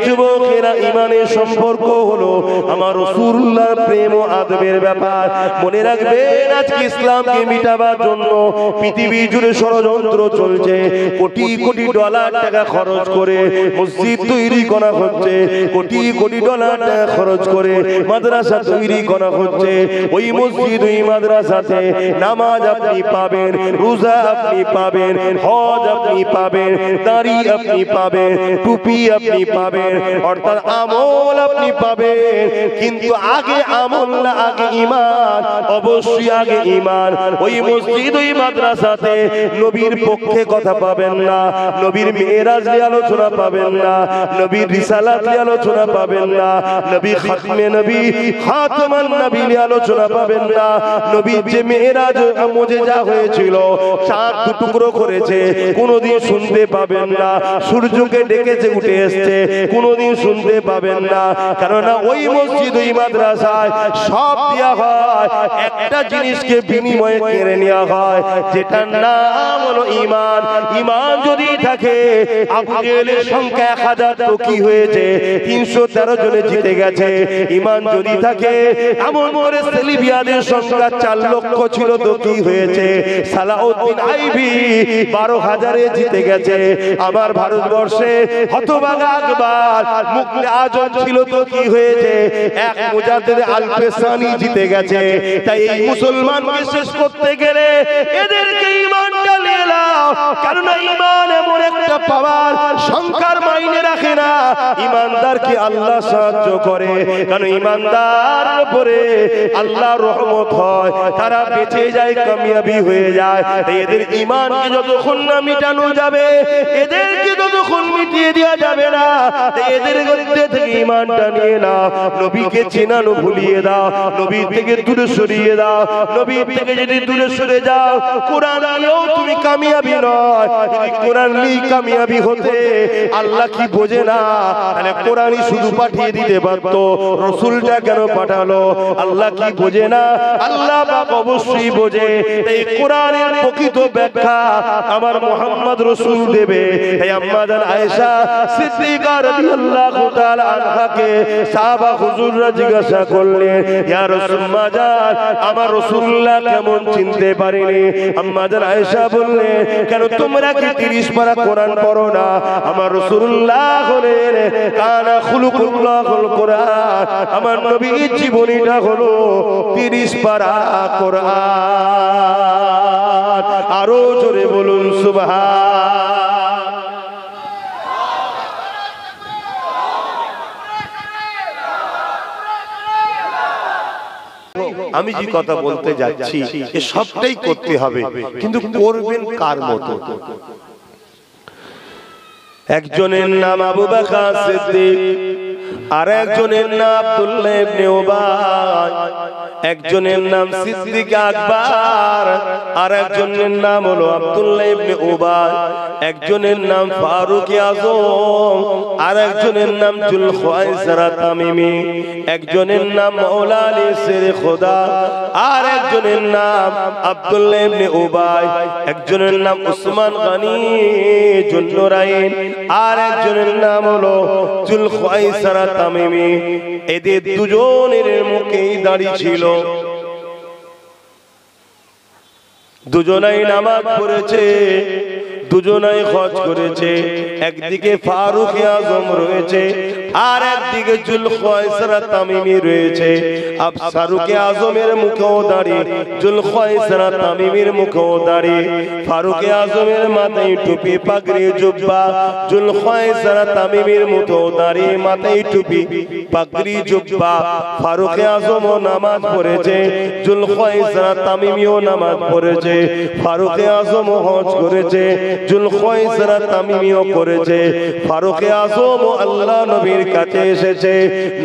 যুবকেরা ঈমানের সম্পর্ক হলো আমার রাসূলুল্লাহর প্রেম ও আদবের ব্যাপার। মনে রাখবেন আজকে ইসলামকে মিটাবার জন্য পৃথিবী জুড়ে ষড়যন্ত্র চলছে। কোটি কোটি ডলার টাকা খরচ করে মসজিদ তৈরি করা হচ্ছে, কোটি কোটি ডলার টাকা খরচ করে মাদ্রাসা তৈরি করা হচ্ছে। ওই মসজিদ ওই মাদ্রাসাতে নামাজ আপনি পাবেন, রোজা আপনি পাবেন, হজ আপনি পাবেন, দাড়ি আপনি পাবেন, টুপি আপনি পাবেন, অর্থাৎ আমল আপনি পাবেন। কিন্তু আগে আমল না, আগে ঈমান। অবশ্যই আগে ঈমান। ওই মসজিদ ওই মাদ্রাসাতে নবীর পক্ষে কথা পাবেন না, নবীর মেরাজ নিয়ে আলোচনা পাবেন না, নবীর রিসালাত নিয়ে আলোচনা পাবেন না, নবী খাতমে নবী খাতমান নবী নিয়ে আলোচনা পাবেন না। নবীর যে মেরাজ মুজিজা হয়েছিল, চাঁদ দু টুকরো করেছে, কোনোদিন শুনতে পাবেন না। সূর্যকে ডেকেছে উঠে এসেছে, কোনোদিন শুনতে পাবেন না। কেননা ওই মসজিদ ওই মাদ্রাসায় সব দেওয়া হয়, একটা জিনিসকে বিনিময়ে কেড়ে নেওয়া হয়, যেটার নাম হলো ঈমান। ঈমান যদি থাকে, আবু জেহেলের সংখ্যা 1000 তো কি হয়েছে, 313 জনে জিতে গেছে। ঈমান যদি থাকে, এমন করে সেলিবিয়াদের সংখ্যা 4 লক্ষ ছিল তো কি হয়েছে, সালাউদ্দিন আইবি 12,000-এ জিতে গেছে। আমার ভারতবর্ষে হতভাগা আকবর মুগলে আজম ছিল তো কি হয়েছে, এক মুজাদ্দিদ আল-পেশানি জিতে গেছে। তাই এই মুসলমানকে শেষ করতে গেলে এদেরকে ঈমানটা নিয়ে নাও। কারণ ঈমান এমন একটা পাওয়ার, সংখ্যার মাইনে রাখে না। ঈমানদারকে আল্লাহ সাহায্য করে, কারণ ঈমানদার উপরে আল্লাহর রহমত হয়, তারা বেঁচে যায়, কামিয়াবি হয়ে যায়। এদের ঈমানকে যতক্ষণ না মিটানো যাবে, এদেরকে ততক্ষণ মিটিয়ে দেওয়া যাবে না। এদের মধ্যে থেকে ঈমানটা নিয়ে নাও, নবীকে চেনানো ভুলিয়ে দাও, নবীর থেকে দূরে সরিয়ে দাও। নবীর থেকে যদি দূরে সরে যাও, কোরআন নিয়েও তুমি কামিয়াবি নয়। যদি কোরআন নিয়ে কামিয়াবি হতে, আল্লাহ কি বোঝে না? তাহলে কোরআনই শুধু পাঠিয়ে দিতে পারত, রাসূলটা কেন পাঠালো? আল্লাহ কি বোঝে না? আল্লাহ পাক অবশ্যই বোঝে। এই কোরআনের প্রকৃত ব্যাখ্যা আমার মুহাম্মদ রাসূল দেবে। তাই আম্মা জান আয়েশা সিদ্দিকা রাদিয়াল্লাহু তাআলা আনহাকে সাহাবা হুজুররা জিজ্ঞাসা করলেন, ইয়া রাসূলুল্লাহ জান, আমার রাসূলুল্লাহ কেমন চিনতে পারিনি? আম্মা জান আয়েশা বললেন, কেন তোমরা কি 30 পারা কোরআন পড়ো না? আমার রাসূলুল্লাহ হলেন কানা খুলুকুল্লাহুল কোরআন, আমার নবীর জীবনীটা হলো 30 পারা কোরআন। আরো জোরে বলুন সুবহান। আমি যে কথা বলতে যাচ্ছি এ সবটাই করতে হবে, কিন্তু করবেন কার মতো? একজনের নাম আবু বকর সিদ্দিক, আর একজনের নাম আব্দুল্লাহ ইবনে উবাই, একজনের নাম সিদ্দিক আকবর, আর একজনের নাম হলো আব্দুল্লাহ ইবনে উবাই, একজনের নাম ফারুক আজম, আর একজনের নাম জুলখায়সারা তামিমি, একজনের নাম মাওলা আলী শেরে খোদা, আর একজনের নাম আব্দুল্লাহ ইবনে উবাই, একজনের নাম উসমান গনি জুন্নুরাইন, আর একজনের নাম হলো জুলখায়সারা তামিমি। এদের দুজনের মুখেই দাড়ি ছিল, দুজনাই নামাজ পড়েছে, দুজনাই হজ করেছে। একদিকে ফারুক আজম রয়েছে, আর একদিকে জুলখায়সারা তামিমি রয়েছে। আব ফারুক আজমের মুখেও দাড়ি, জুলখায়সারা তামিমির মুখেও দাড়ি। ফারুক আজমের মাথায় টুপি, পাগড়ি, জুব্বা, জুলখায়সারা তামিমির মুখেও দাড়ি, মাথায় টুপি, পাগড়ি, জুব্বা। ফারুক আজমও নামাজ পড়েছে, জুলখায়সারা তামিমিও নামাজ পড়েছে। ফারুক আজমও হজ করেছে, জুলখায়সারা তামিমিও করেছে। ফারুক আজম আল্লাহ নবীর কাছে এসেছে,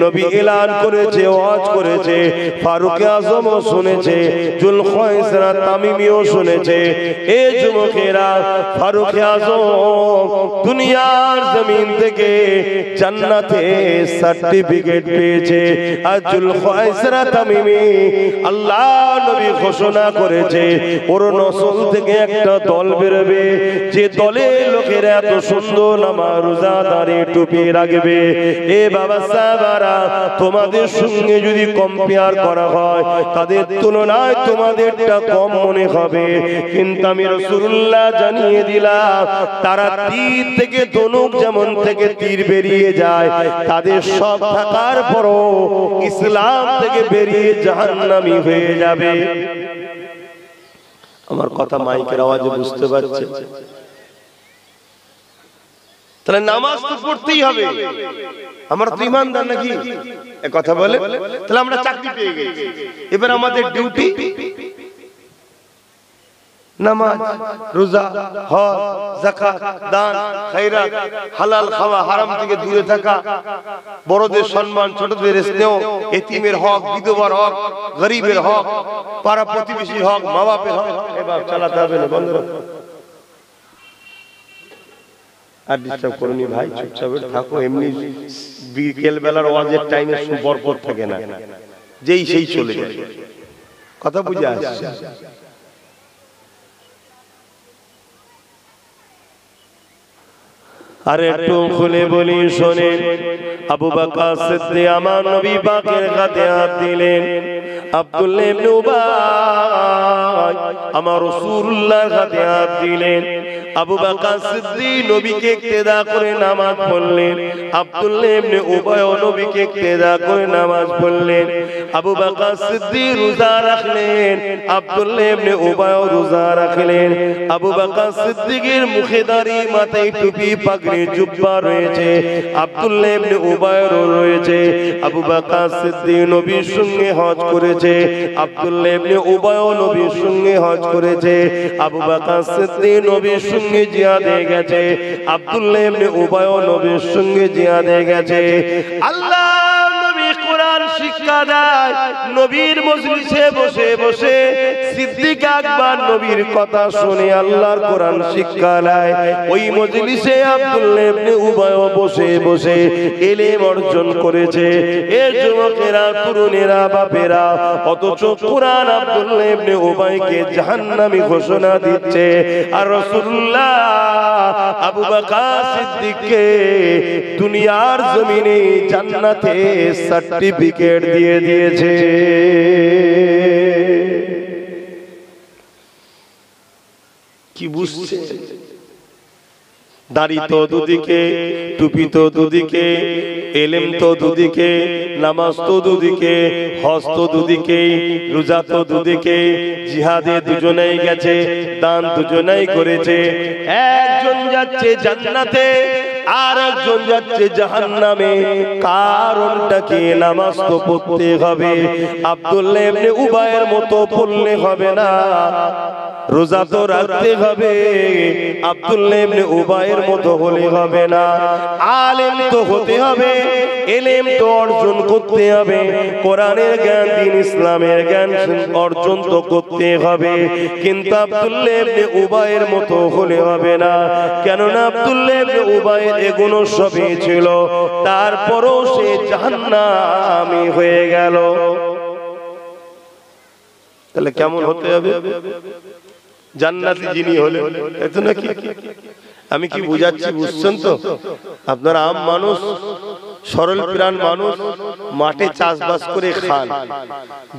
নবী এলান করেছে, ওয়াজ করেছে। ফারুক আজমও শুনেছে, জুলখায়সারা তামিমিও শুনেছে। এ যুবকেরা, ফারুক আজম দুনিয়ার জমিন থেকে জান্নাতে সার্টিফিকেট পেয়েছে, আর জুলখায়সারা তামিমি আল্লাহ নবী ঘোষণা করেছে ওর নসল থেকে একটা দল বেরোবে, যে দলের লোকেরা এত সুন্দর নামাজ রোজা দাঁড়িয়ে টুপি রাখবে, এ বাবা সাহাবারা তোমাদের সঙ্গে যদি কম্পেয়ার করা হয় তাদের তুলনায় তোমাদেরটা কম মনে হবে। কিন্তু আমি রাসূলুল্লাহ জানিয়ে দিলাম তারা তীর থেকে ধনুক যেমন থেকে তীর বেরিয়ে যায়, তাদের সব থাকার পরও ইসলাম থেকে বেরিয়ে জাহান্নামী হয়ে যাবে। আমার কথা মাইকের আওয়াজে বুঝতে পারছে? তাহলে নামাজ তো পড়তেই হবে। আমরা তো ইমানদার নাকি? এ কথা বলে তাহলে আমরা চাকরি পেয়ে গেছি, এবার আমাদের ডিউটি নামাজ, রোজা, হজ, যাকাত, দান, খায়রাত, হালাল খাওয়া, হারাম থেকে দূরে থাকা, বড়দের সম্মান, ছোটদের স্নেহ, এতিমের হক, বিধবার হক, গরিবের হক, পাড়া প্রতিবেশীর হক, মা বাপের হক। এবার চালাতে হবে না, বন্ধুরা। আর ডিস্টার্ব করুনি ভাই, চুপচাপ থাকো। এমনি বিকেল বেলার ওয়াজের টাইমে বরকত থাকে না, যেই সেই চলে যায়। কথা বুঝে আসছে? আর একটু খুলে বলি শোনেন, আবু বকর সিদ্দিক আমার নবী পাকের হাতে হাত দিলেন। আব্দুল্লাহ ইবনে উবাই আমার রাসূলুল্লাহর হাতে হাত দিলেন। আবু বকর সিদ্দিক নবীকে ইক্তেদা করে নামাজ পড়লেন, আব্দুল্লাহ ইবনে উবাই নবীকে ইক্তেদা করে নামাজ পড়লেন। আবু বকর সিদ্দিক রোজা রাখলেন, আব্দুল্লাহ ইবনে উবাই রোজা রাখলেন। আবু বকর সিদ্দিকের মুখে দাড়ি, মাথায় টুপি, পাগড়ি, জুব্বা রয়েছে, আব্দুল্লাহ ইবনে উবাইর রয়েছে। আবু বকর সিদ্দিক নবীর সঙ্গে হজ করেছে, আব্দুল্লাহ ইবনে উবাই নবীর সঙ্গে হজ করেছে। আবু বকর সিদ্দিক নবীর সঙ্গে জিহাদে গেছে, আব্দুল্লাহ ইবনে উবাই নবীর সঙ্গে জিহাদে গেছে। আল্লাহ নবী কোরআন শিক্ষা দেয়, নবীর মজলিসে বসে বসে সিদ্দিক আকবর নবীর কথা শুনে আল্লাহর কোরআন শিক্ষা দেয়। ওই মজলিসে আব্দুল্লাহ ইবনে উবাই বসে বসে ইলম অর্জন করেছে। এর যুবকেরা, তরুণেরা, বাপেরা, অথচ কোরআন আব্দুল্লাহ ইবনে উবাইকে জাহান্নামী ঘোষণা দিচ্ছে। আর রাসূলুল্লাহ আবু বকর সিদ্দিককে দুনিয়ার জমিনে জান্নাতে সার্টিফিকেট দিয়ে দিয়েছে। কি বুঝছে? দাড়ি তো দুদিকে, টুপি তো দুদিকে, এলেম তো দুদিকে, নামাজ তো দুদিকে, হজ তো দুদিকে, রোজা তো দুদিকে, জিহাদে দুজনেই গেছে, দান দুজনেই করেছে। একজন যাচ্ছে জান্নাতে, আর একজন যাচ্ছে জাহান্নামে। কারণটা কি? নামাজ তো পড়তে হবে, আব্দুল্লাহ ইবনে উবাইয়ের মতো পড়লে হবে না। রোজা তো রাখতে হবে, আব্দুল্লাহ ইবনে উবাইয়ের মতো হলে হবে না। আলেম তো হতে হবে, ইলম তো অর্জন করতে হবে, কোরআনের জ্ঞান, দ্বীন ইসলামের জ্ঞান অর্জন তো করতে হবে। কিন্তু আব্দুল্লাহ ইবনে উবাইয়ের মতো হলে হবে না। কেননা আব্দুল্লাহ ইবনে উবাইয়ের এগুলো সবই ছিল, তারপরও সে জাহান্নামী হয়ে গেল। তাহলে কেমন হতে হবে? জান্নাতি যিনি হলেন, তাই তো নাকি? আমি কি বুঝাচ্ছি বুঝছেন তো? আপনারা আম মানুষ, সরল প্রাণ মানুষ, মাঠে চাষবাস করে খান।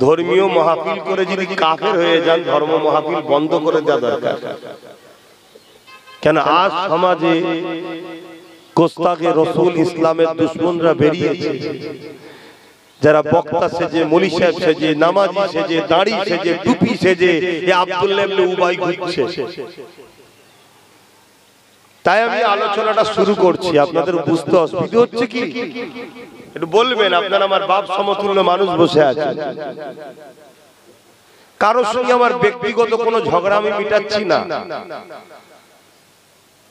ধর্মীয় মাহফিল করে যদি কাফের হয়ে যান, ধর্ম মাহফিল বন্ধ করে দেওয়া দরকার। কেন আজ সমাজে গোস্তাকে রসুল, ইসলামের দুশ্মনরা বেরিয়েছে। যারা বক্তা সেজে, মৌলী সাহেব সেজে, নামাজি সেজে, দাড়ি সেজে, টুপি সেজে এ আব্দুল্লাহ ইবনে উবাই ঘুরছে। তাই আমি আলোচনাটা শুরু করছি। আপনাদের বুঝতে অসুবিধা হচ্ছে কি? একটু বলবেন। আপনারা আমার বাপ সমতুল্য মানুষ বসে আছেন। কারোর সঙ্গে আমার ব্যক্তিগত কোনো ঝগড়া আমি মিটাচ্ছি না।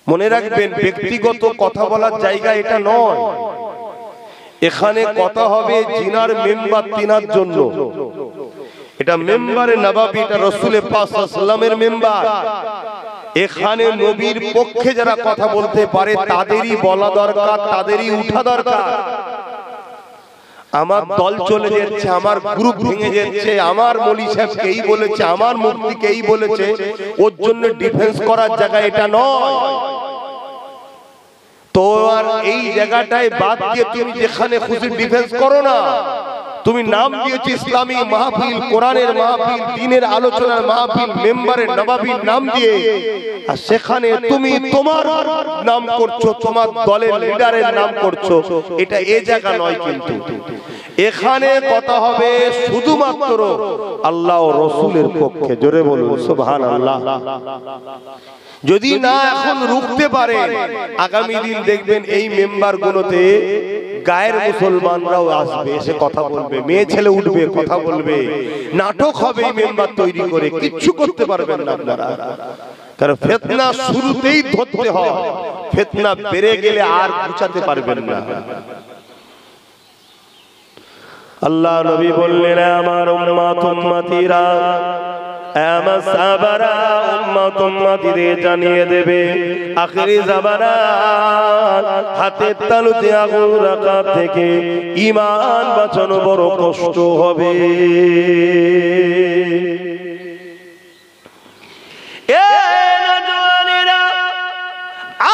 মনে রাখবেন, ব্যক্তিগত কথা বলার জায়গা এটা নয়। এখানে কথা হবে জিনার মেম্বার তিনার জন্য। এটা মেম্বারে নবাবী, এটা রাসূলের পাক সাল্লাল্লাহু আলাইহি ওয়াসাল্লামের মেম্বার। এখানে নবীর পক্ষে যারা কথা বলতে পারে তাদেরই বলা দরকার, তাদেরই উঠা দরকার। আমার দল চলে যাচ্ছে, আমার গ্রুপ ভেঙে যাচ্ছে, আমার মৌলী সাহেবকে এই বলেছে, আমার মুফতিকে এই বলেছে, ওর জন্য ডিফেন্স করার জায়গা এটা নয়। তো আর এই জায়গাটায় বাদ দিয়ে তুমি যেখানে খুশি ডিফেন্স করো না। তুমি নাম দিয়েছো ইসলামী মাহফিল, কোরআনের মাহফিল, দ্বীনের আলোচনার মাহফিল, মেম্বারের নবাবির নাম দিয়ে, আর সেখানে তুমি তোমার নাম করছো, তোমার দলের লিডারের নাম করছো, এটা এই জায়গা নয়। কিন্তু এখানে কথা হবে শুধুমাত্র আল্লাহ ও রাসূলের পক্ষে। জোরে বলুন সুবহানাল্লাহ। যদি না এখন রুখতে পারে, আগামী দিন দেখবেন এই মেম্বার গুলোতে গায়ের মুসলমানরাও আসবে, এসে কথা বলবে, মেয়ে ছেলে উঠবে, কথা বলবে, নাটক হবে এই মেম্বার তৈরি করে। কিচ্ছু করতে পারবেন না আপনারা, কারণ ফিতনা শুরুতেই ধরতে হয়, ফিতনা বেড়ে গেলে আর গুছাতে পারবেন না। আল্লাহ নবী বললেন, আমার উম্মত উম্মতিরা, আমার সাহাবারা উম্মত উম্মতিদের জানিয়ে দেবে, আখিরি জামানা হাতের তালুতে আগুন রাখা থেকে ঈমান বাঁচানো বড় কষ্ট হবে।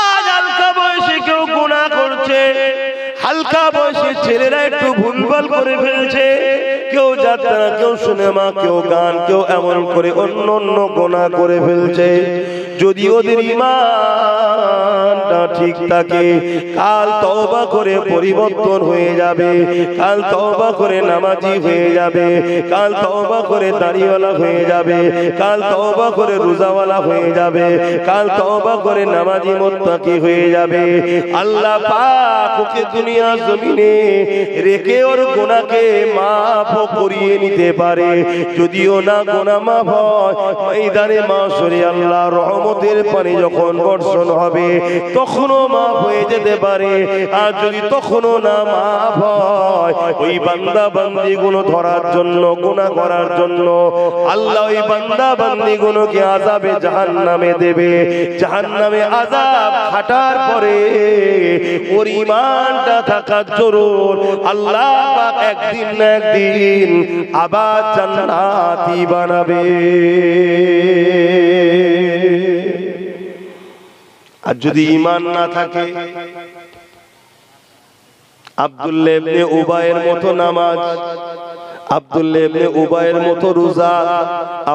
আজ হালকা বয়সে কেউ গুনাহ করছে, হালকা বয়সে ছেলেরা একটু ভুলভাল করে ফেলছে, কেউ যাত্রা, কেউ সিনেমা, কেউ গান, কেউ এমন করে অন্য অন্য গুনাহ করে ফেলছে। যদি ওদের ঈমানটা ঠিক থাকে, কাল তওবা করে পরিবর্তন হয়ে যাবে, কাল তওবা করে নামাজি হয়ে যাবে, কাল তওবা করে দাড়িওয়ালা হয়ে যাবে, কাল তওবা করে রোজাওয়ালা হয়ে যাবে, কাল তওবা করে নামাজি মুত্তাকি হয়ে যাবে। আল্লাহ পাক ওকে দুনিয়া জমিনে রেখে ওর গুনাহকে মাফ করিয়ে নিতে পারে। যদিও না গুনাহ মাফ হয়, ময়দানে মাশরে আল্লাহ রহমতের পানি যখন বর্ষণ হবে তখনও মাফ হয়ে যেতে পারে। আর যদি তখনও না মাফ হয়, ওই বান্দা বান্দি গুলো ধরার জন্য, গুনাহ করার জন্য আল্লাহ ওই বান্দা বান্দি গুলোকে আযাবে জাহান্নামে দেবে। জাহান্নামে আযাব খাটার পরে ওর ঈমানটা থাকা জরুর। আল্লাহ পাক একদিন না একদিন আবার জান্নাতি বানাবে। আর যদি ঈমান না থাকে, আব্দুল্লাহ ইবনে উবাইয়ের মতো নামাজ, আব্দুল্লাহ ইবনে উবাইয়ের মতো রোজা,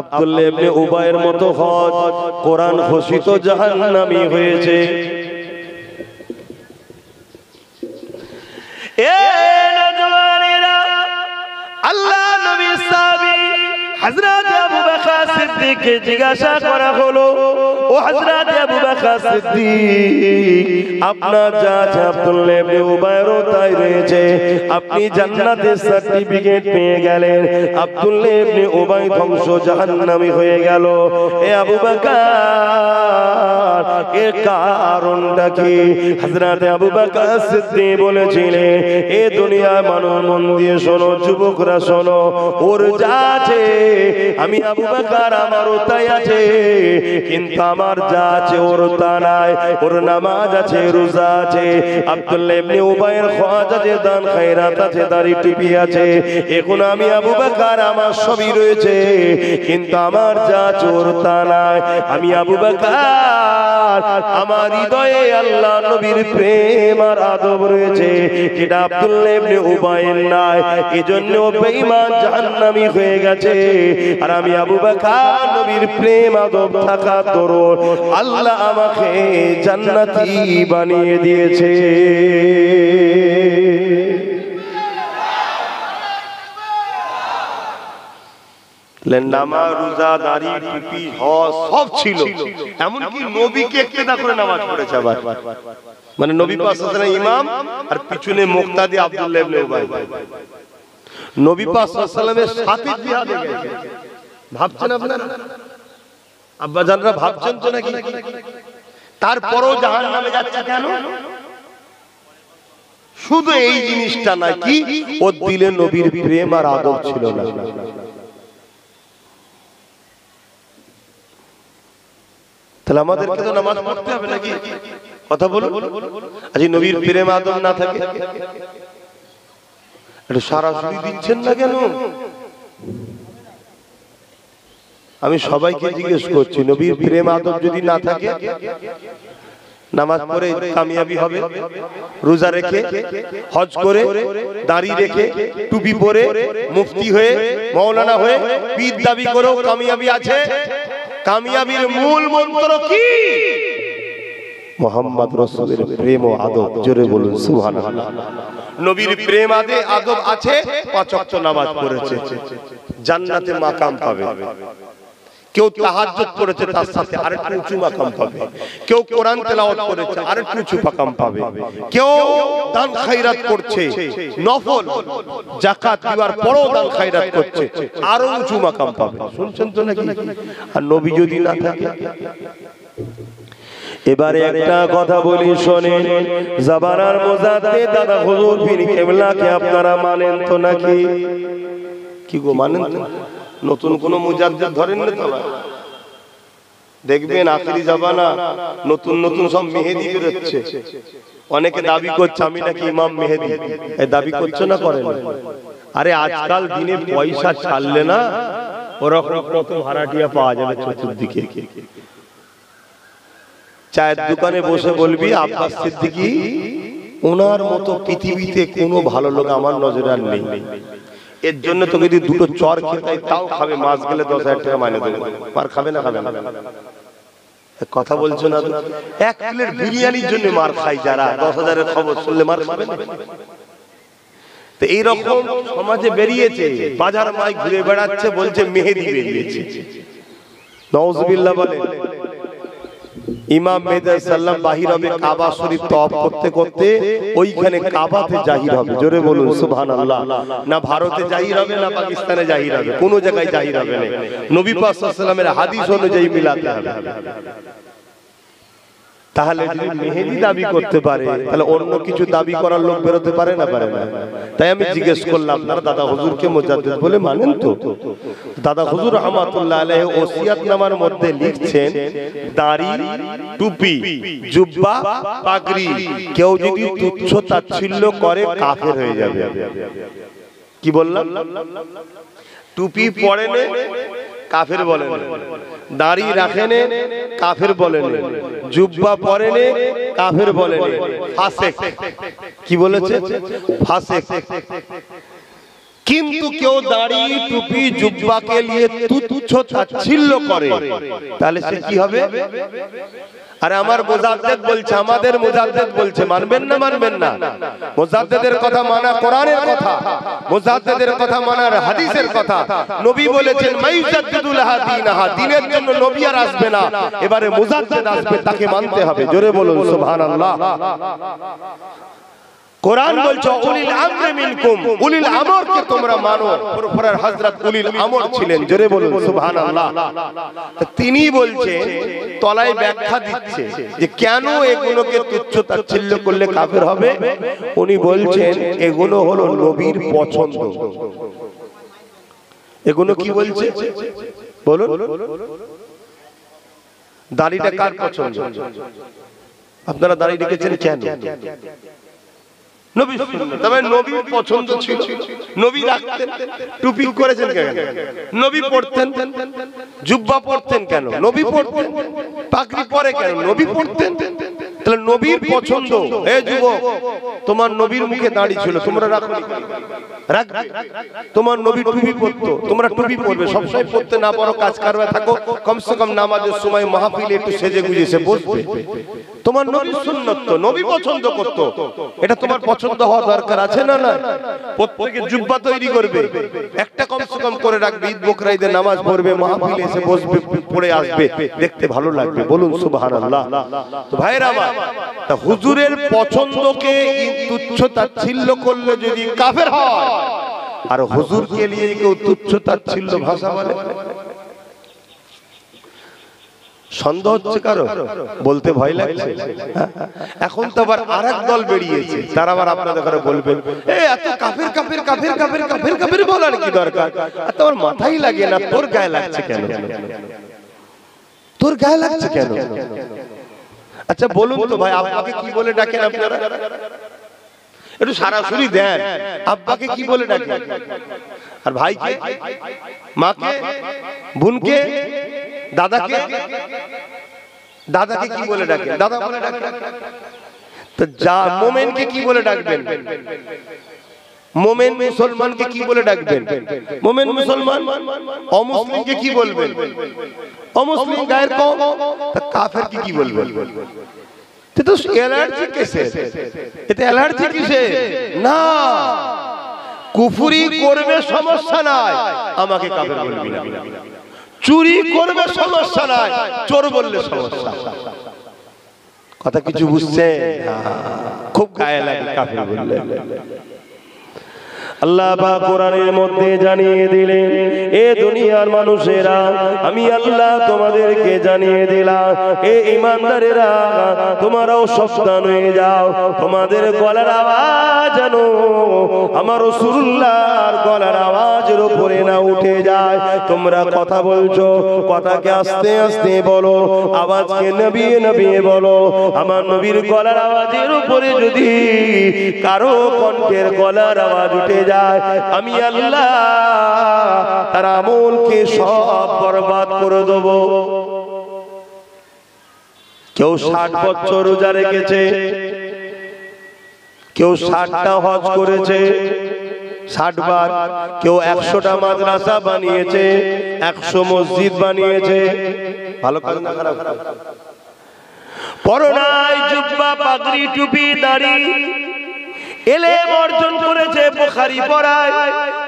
আব্দুল্লাহ ইবনে উবাইয়ের মতো হজ, কোরআন ঘোষিত জাহান্নামী হয়েছে। আল্লাহ নবী সাহাবী হযরত আবু বকর সিদ্দিককে জিজ্ঞাসা করা হলো, ও হযরত আবু বকর সিদ্দিক, আপনার যা আছে আব্দুল্লাহ ইবনে উবাইরও তাই রয়েছে, আপনি জান্নাতের সার্টিফিকেট পেয়ে গেলেন, আব্দুল্লাহ ইবনে উবাই ধ্বংস জাহান্নামী হয়ে গেল। এ আবু বকর, এর কারণটা কি? হযরত আবু বকর সিদ্দিক বলেছিলেন, এ দুনিয়ার মানুষ মন দিয়ে শোনো, যুবকরা শোনো, ওর যা আছে আমি আবু বকর আমারও তাই আছে, কিন্তু আমার যা আছে ওর তা নাই। ওর নামাজ আছে, রোজা আছে, আব্দুল্লাহ ইবনে উবাইয়ের হজ আছে, দান খায়রাত আছে, দাড়ি টুপি আছে, এখন আমি আবু বকর আমার সবই রয়েছে, কিন্তু আমার যা আছে ওর তা নাই। আমি আবু বকর, আমার হৃদয়ে আল্লাহ নবীর প্রেম আর আদব রয়েছে, যেটা আব্দুল্লাহ ইবনে উবাইয়ের নাই, এজন্য বেঈমান জাহান্নামী হয়ে গেছে। আর আমি আবু বকর নবীর প্রেম আদব থাকা দরুন আল্লাহ আমাকে জান্নাতি বানিয়ে দিয়েছে। নামাজ, রোজা, দাড়ি, টুপি, হজ সব ছিল, এমনকি নবীকে ইক্তেদা করে নামাজ পড়েছে। আবার মানে নবী পাক সাল্লাল্লাহু আলাইহি ওয়াসাল্লাম ইমাম, আর পিছনে মুক্তাদি আব্দুল্লাহ ইবনে উবাই। নবী পাক সাল্লাল্লাহু আলাইহি ওয়াসাল্লামের সাথে জিহাদে গেছে। ভাবছেন আপনারা, আব্বা জানরা ভাবছেন তো নাকি? তারপরেও জাহান্নামে যাচ্ছে কেন? শুধু এই জিনিসটা নাকি ওর দিলে নবীর প্রেম আর আদব ছিল না। তাহলে আমাদেরকে তো নামাজ পড়তে হবে নাকি? কথা বলুন। আজ নবীর প্রেম আদব না থাকে, এটা সরাসরি দিচ্ছেন না কেন? আমি সবাইকে জিজ্ঞেস করছি, নবীর প্রেম আদব যদি না থাকে, নামাজ পড়ে কামিয়াবি হবে? রোজা রেখে, হজ করে, দাড়ি রেখে, টুপি পরে, মুফতি হয়ে, মাওলানা হয়ে পীর দাবি করেও কামিয়াবি আছে? কামিয়াবির মূল মন্ত্র কি? মুহাম্মদ রাসূলের প্রেম ও আদব। জোরে বলুন সুবহানাল্লাহ। নবীর প্রেম আদব আছে, 5 ওয়াক্ত নামাজ পড়েছে, জান্নাতে মাকাম পাবে। কেউ তাহাজ্জুদ করেছে, তার সাথে আরেকটু উঁচু মাকাম পাবে। কেউ কোরআন তেলাওয়াত করেছে, আরেকটু উঁচু মাকাম পাবে। কেউ দান খায়রাত করছে, নফল যাকাত দেওয়ার পরও দান খায়রাত করছে, আরো উঁচু মাকাম পাবে। শুনছেন তো নাকি? আর নবী যদি না থাকে? এবারে একটা কথা বলি শোনেন, জাবানার মুজাদ্দিদ দাদা হুজুর পীর কেবলাকে আপনারা মানেন তো নাকি? কি গো, মানেন তো? নতুন কোন মুজাদ্দিদ ধরেন না তো? দেখবেন আখিরি জামানা নতুন নতুন সব মেহেদি বেরোচ্ছে। অনেকে দাবি করছে আমি নাকি ইমাম মেহেদি। এই দাবি করছে না, করেন? আরে আজকাল দিনে পয়সা ছাড়লে না ওরকম কত ভাড়াটিয়া পাওয়া যাবে চতুর্দিকে। চায়ের দোকানে বসে বলবি আব্বাস সিদ্দিকী, ওনার মতো পৃথিবীতে কোনো ভালো লোক আমার নজরে আর নেই। এর জন্য তো যদি দুটো চর খেতে তাও খাবে, মাস গেলে 10,000 টাকা মাইনে দেবে। মার খাবে না? খাবে না? কথা বলছো না? এক প্লেট বিরিয়ানির জন্য মার খাই যারা, 10,000-এর খবর শুনলে মার খাবে না? তো এইরকম সমাজে বেরিয়েছে, বাজার মাই ঘুরে বেড়াচ্ছে, বলছে মেহেদি বেরিয়েছে। নাউজুবিল্লাহ বলেন। ইমাম মেহেদী সাল্লাম বাহির হবে কাবা শরীফ তওয়াফ করতে করতে, ওইখানে কাবাতে জাহির হবে। জোরে বলুন সুবহানাল্লাহ। না ভারতে জাহির হবে, না পাকিস্তানে জাহির হবে, কোন জায়গায় জাহির হবে না। নবী পাক সাল্লাল্লাহু আলাইহি ওয়াসাল্লামের হাদিস অনুযায়ী মিলাতে হবে। তাহলে যদি মেহেদি দাবি করতে পারে, তাহলে অন্য কিছু দাবি করার লোক বেরোতে পারে না? পারে না? তাই আমি জিজ্ঞেস করলাম, আপনারা দাদা হুজুরকে মুজাদ্দিদ বলে মানেন তো? দাদা হুজুর রাহমাতুল্লাহ আলাইহি ওসিয়াতনামার মধ্যে লিখছেন, দাড়ি, টুপি, জুব্বা, পাগড়ি কেউ যদি তুচ্ছ তাচ্ছিল্য করে কাফের হয়ে যাবে। কি বললাম? টুপি পরেন কাফের বলেন, দাড়ি রাখেন কাফের বলেন, জুব্বা পরেন কাফের বলেন, ফাসেক। কি বলেছে? ফাসেক। কিন্তু কেউ দাড়ি, টুপি, জুব্বাকে নিয়ে তুচ্ছ তাচ্ছিল্য করে, তাহলে সে কি হবে? আরে আমার মুজাদ্দিদ বলছে, আমাদের মুজাদ্দিদ বলছে, মানবেন না? মানবেন না? মুজাদ্দিদের কথা মানা কোরআনের কথা, মুজাদ্দিদের কথা মানার হাদিসের কথা। নবী বলেছেন মাইজাদ্দিদুলাহা দীনাহা, দ্বীনের জন্য নবী আর আসবে না, এবারে মুজাদ্দিদ আসবে, তাকে মানতে হবে। জোরে বলুন সুবহানাল্লাহ। কোরআন বলছে উলিল আমরি মিনকুম, উলিল আমরকে তোমরা মানো। পুরপুরের হযরত উলিল আমর ছিলেন। জোরে বলুন সুবহানাল্লাহ। তিনি বলছেন, তলায় ব্যাখ্যা দিচ্ছে যে কেন এগুলোকে তুচ্ছ তাচ্ছিল্য করলে কাফের হবে। উনি বলছেন এগুলো হলো নবীর পছন্দ। এগুলো কি বলছে বলুন? দাড়িটা কার পছন্দ? আপনারা দাড়ি রেখেছেন কেন? নবীর সুন্নাত। তবে নবীর পছন্দ ছিল, নবী রাখতেন। টুপি করেছেন কেন? নবী পড়তেন। জুব্বা পড়তেন কেন? নবী পড়তেন। পাগড়ি পরে কেন? নবী পড়তেন। তাহলে নবীর পছন্দ। হে যুবক, তোমার নবীর মুখে দাড়ি ছিল, তোমরা রাখবে? রাখবে। তোমার নবী টুপি পরতো, তোমরা টুপি পরবে। সবসময় পড়তে না পারো, কাজ কারবার থাকো, কমসে কম নামাজের সময় মাহফিলে একটু সেজে গুজে এসে বসবে। তোমার নবীর সুন্নাত তো, নবী পছন্দ করতো, এটা তোমার পছন্দ হওয়া দরকার আছে না? না, প্রত্যেকে জুব্বা তৈরি করবে, একটা কমসে কম করে রাখবে, ঈদ বকরা ঈদে নামাজ পড়বে, মাহফিলে এসে বসবে, পড়ে আসবে, দেখতে ভালো লাগবে। বলুন সুবহানাল্লাহ। তো ভাইরা আমার, তা হুজুরের পছন্দকে তুচ্ছ তাচ্ছিল্য করলে যদি কাফের হয়, আর হুজুরকে নিয়ে কেউ তুচ্ছ তাচ্ছিল্য ভাষা বলে, সন্দেহ হচ্ছে কারো? বলতে ভয় লাগছে? এখন তো আবার আরেক দল বেরিয়েছে, তারা আবার আপনাদের ঘরে বলবে এত কাফের কাফের কাফের কাফের কাফের কাফের বলার কি দরকার? তোর মাথাই লাগে না, তোর গায়ে লাগছে কেন? তোর গায়ে লাগছে কেন? আচ্ছা বলুন তো ভাই, আপনাকে কি বলে ডাকেন আপনারা? একটু সরাসরি দেন। আব্বাকে কি বলে ডাকে, আর ভাইকে, মাকে, বোনকে, দাদাকে, দাদাকে কি বলে ডাকে, দাদা বলে ডাকে। তো যা মোমেনকে কি বলে ডাকবেন, মোমেন মুসলমানকে কি বলে ডাকবেন, মোমেন মুসলমান। অমুসলিমকে কি বলবেন, অমুসলিম গায়ের কম। কাফেরকে কি বলবেন? তো অ্যালার্জি কিসে, এতে অ্যালার্জি কিসে? না, কুফরি করবে সমস্যা নাই, আমাকে কাফের বলবি না। চুরি করবে সমস্যা নাই, চোর বললে সমস্যা। কথা কিছু বুঝছেন? খুব গায়ে লাগে কাফের বললে। আল্লাহ পাক কোরআনের মধ্যে জানিয়ে দিলেন, এ দুনিয়ার মানুষেরা, আমি আল্লাহ তোমাদেরকে জানিয়ে দিলাম, এ ঈমানদারেরা, তোমরাও সাবধান হয়ে যাও। তোমাদের গলার আওয়াজ যেন আমার রাসূলুল্লাহর গলার আওয়াজের উপরে না উঠে যায়। তোমরা কথা বলছো, কথাকে আস্তে আস্তে বলো, আওয়াজকে নবিয়ে নবিয়ে বলো। আমার নবীর গলার আওয়াজের উপরে যদি কারো কণ্ঠের গলার আওয়াজ উঠে যায়, আমি আল্লাহ তার আমলকে সব বরবাদ করে দেব। কেউ 60 বছর রোজা রেখেছে, কেউ 60টা হজ করেছে 60 বার, কেউ 100টা মাদ্রাসা বানিয়েছে, 100 মসজিদ বানিয়েছে। ভালো কাজ না খারাপ? পরনায় জুব্বা, পাগড়ি, টুপি, দাড়ি, ইলম অর্জন করেছে, বুখারী পড়ায়,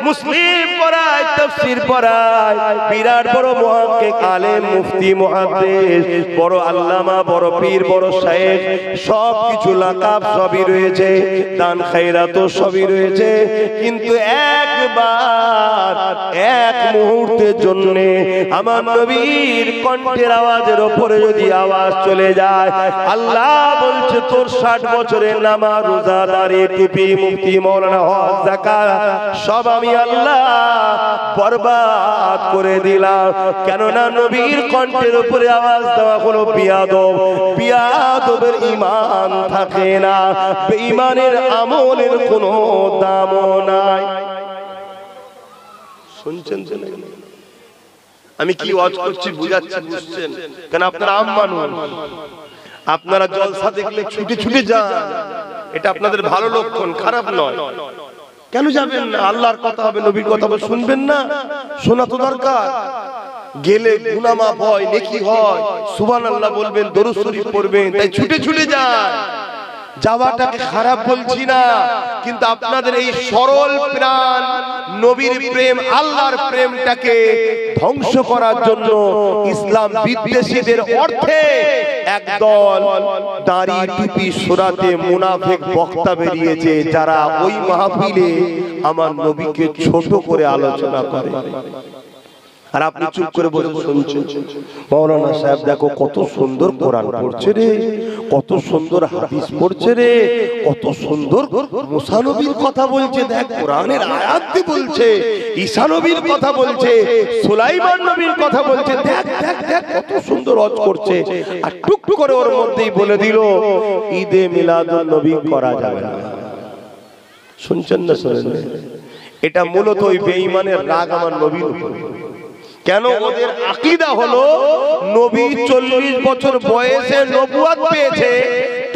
মুসলিম পড়ায়, তাফসীর পড়ায়, বিরাট বড় মুহাক্কিক, আলেম, মুফতি, মুহাদ্দিস, বড় আল্লামা, বড় পীর, বড় শায়েখ, সব কিছু লাকাব সবই রয়েছে, দান খায়রাত সবই রয়েছে। কিন্তু একবার, এক মুহূর্তের জন্য আমার নবীর কণ্ঠের আওয়াজের উপরে যদি আওয়াজ চলে যায়, আল্লাহ বলছে তোর 60 বছরের নামাজ, রোজা, দাড়ি, টুপি, মুফতি, মাওলানা, হজ, যাকাত সব আমি আল্লাহ বরবাদ করে দিলাম। কেননা নবীর কণ্ঠের উপরে আওয়াজ দেওয়া হলো বিয়াদব, বিয়াদবের ঈমান থাকে না, বেঈমানের আমলের কোনো দামও নাই। শুনছেন তো? আমি কি ওয়াজ করছি বুঝাচ্ছি, বুঝছেন? কেন আপনারা আম মানুষ, আপনারা জলসা দেখলে ছুটে ছুটে যান, এটা আপনাদের ভালো লক্ষণ, খারাপ নয়। কেন যাবেন না? আল্লাহর কথা হবে, নবীর কথা হবে, শুনবেন না? শোনা তো দরকার। গেলে গুনাহ মাফ হয়, নেকি হয়, সুবহানাল্লাহ বলবেন, দরুদ শরীফ পড়বেন, তাই ছুটে ছুটে যান। যাওয়াটাকে খারাপ বলছি না, কিন্তু আপনাদের এই সরল প্রাণ নবীর প্রেম, আল্লাহর প্রেমটাকে ধ্বংস করার জন্য ইসলাম বিদ্বেষীদের অর্থে একদল দাড়ি টুপি সুরাতে মুনাফিক বক্তা বেরিয়েছে, যারা ওই মাহফিলে আমার নবীকে ছোট করে আলোচনা করে। আর আপনি চুপ করে বসে শুনছেন। মাওলানা সাহেব দেখো কত সুন্দর কোরআন পড়ছে রে, কত সুন্দর হাদিস পড়ছে রে, কত সুন্দর মুসা নবীর কথা বলছে, দেখ কোরআনের আয়াত দিয়ে বলছে, ঈসা নবীর কথা বলছে, সুলাইমান নবীর কথা বলছে, দেখ দেখ দেখ কত সুন্দর ওয়াজ করছে। আর টুক করে ওর মধ্যেই বলে দিল ঈদে মিলাদুন নবী করা যাবে না। শুনছেন না? শুনেন? এটা মূলত ওই বেঈমানের রাগ আমার নবীর উপর। কেন? ওদের আকীদা হলো নবী 40 বছর বয়সে নবুয়ত পেয়েছে,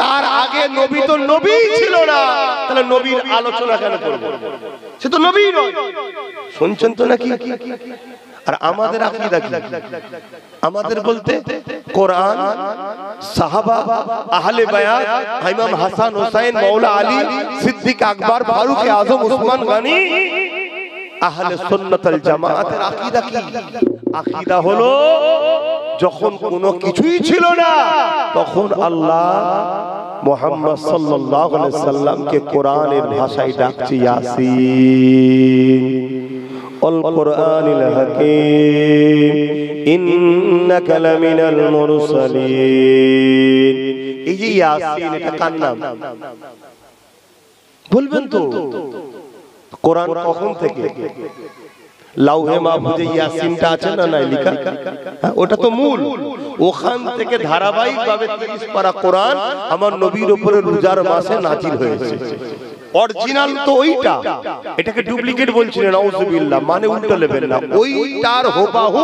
তার আগে নবী তো নবীই ছিল না, তাহলে নবীর আলোচনা কেন করব? সে তো নবী নয়। শুনছেন তো নাকি? আর আমাদের আকীদা কি? আমাদের বলতে কোরআন, সাহাবা, আহলে বায়াত, ইমাম হাসান হুসাইন, মাওলা আলী, সিদ্দিক আকবর, ফারুক আজম, উসমান গনি, আহলে সুন্নাত ওয়াল জামাতের আকীদা কি? আকীদা হলো যখন কোনো কিছুই ছিল না, তখন আল্লাহ মুহাম্মদ সাল্লাল্লাহু আলাইহি সাল্লামকে কোরআনের ভাষায় ডাকছে, ইয়াসিন ওয়াল কুরআনিল হাকীম ইন্নাকা লামিনাল মুরসালিন। এই যে ইয়াসিন, এটা কার নাম বলবেন তো? কোরআন কখন থেকে? লাউহে মাহফুজে ইয়াসিনটা আছে না, নাই লেখা? ওটা তো মূল। ওখান থেকে ধারাবাহিকভাবে 30 পারা কোরআন আমার নবীর উপরে রোজার মাসে নাজিল হয়েছে। অরিজিনাল তো ওইটা, এটাকে ডুপ্লিকেট বলছিলেন নাউজুবিল্লাহ, মানে উল্টো নেবেন না, ওইটার হুবহু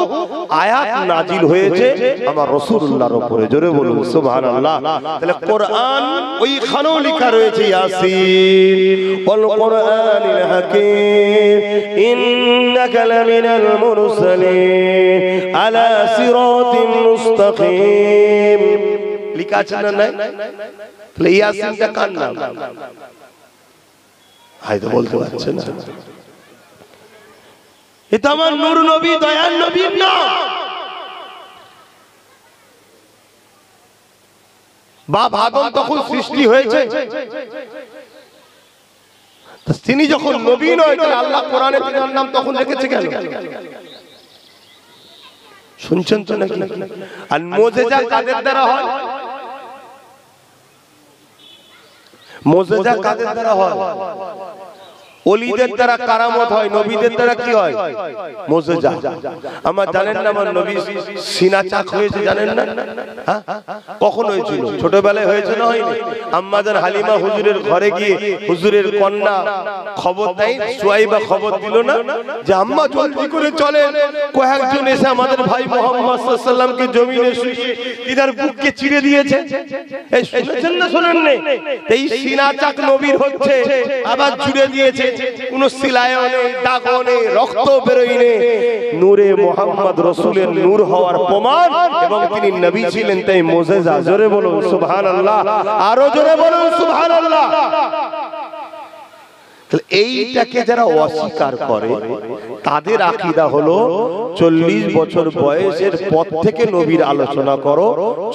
আয়াত নাজিল হয়েছে আমার রাসূলুল্লাহর উপরে। জোরে বলুন সুবহানাল্লাহ। তাহলে কোরআন ওইখানেও লেখা রয়েছে ইয়াসিন ওয়াল কোরআনিল হাকীম ইন্নাকা লামিনাল মুরসালিন আলা সিরাতিন মুস্তাকিম, লেখা আছে না নাই? তাহলে ইয়াসিনটা কার নাম? হয়তো বলতে পারছেন না, এটা আমার নূর নবী দয়ার নবীর নাম। বাপ আদম তখন সৃষ্টি হয়েছে, তিনি যখন নবী নয়, তাহলে আল্লাহ কোরআনে তিনার নাম তখন রেখেছে কেন? শুনছেন তো নাকি? আর মুজিজা কাদের দ্বারা হয়? মুজিজা কাদের দ্বারা হয়? ওলিদের দ্বারা কারামত হয়, নবীদের দ্বারা কি হয়? মুজিজা। আমার জানেন না আমার নবী সিনা চাক হয়েছে, জানেন না? হ্যাঁ, কখন হয়েছিল? ছোটবেলায় হয়েছে না হয়নি? আম্মাজান হালিমা হুজুরের ঘরে গিয়ে হুজুরের কন্যা খবর দেয়, সুয়াইবা খবর দিল না যে আম্মা জলদি করে চলেন, কয়েকজন এসে আমাদের ভাই মুহাম্মদ সাল্লাল্লাহু আলাইহি ওয়াসাল্লামকে জমিনে শুইয়ে ইদার বুককে চিড়ে দিয়েছে। এই শুনেছেন না শুনেন না? এই সিনা চাক নবীর হচ্ছে, আবার জুড়ে দিয়েছে, কোন সিলায়ও নেই, দাগও নেই, রক্ত বেরোয় নেই, নূরে মুহাম্মদ রাসূলের নূর হওয়ার প্রমাণ, এবং তিনি নবী ছিলেন, তাই মুজিজা। জোরে বলুন সুবহানাল্লাহ, আরো জোরে বলুন সুবহানাল্লাহ। তাহলে এইটাকে যারা অস্বীকার করে তাদের আকীদা হলো 40 বছর বয়সের পর থেকে নবীর আলোচনা করো,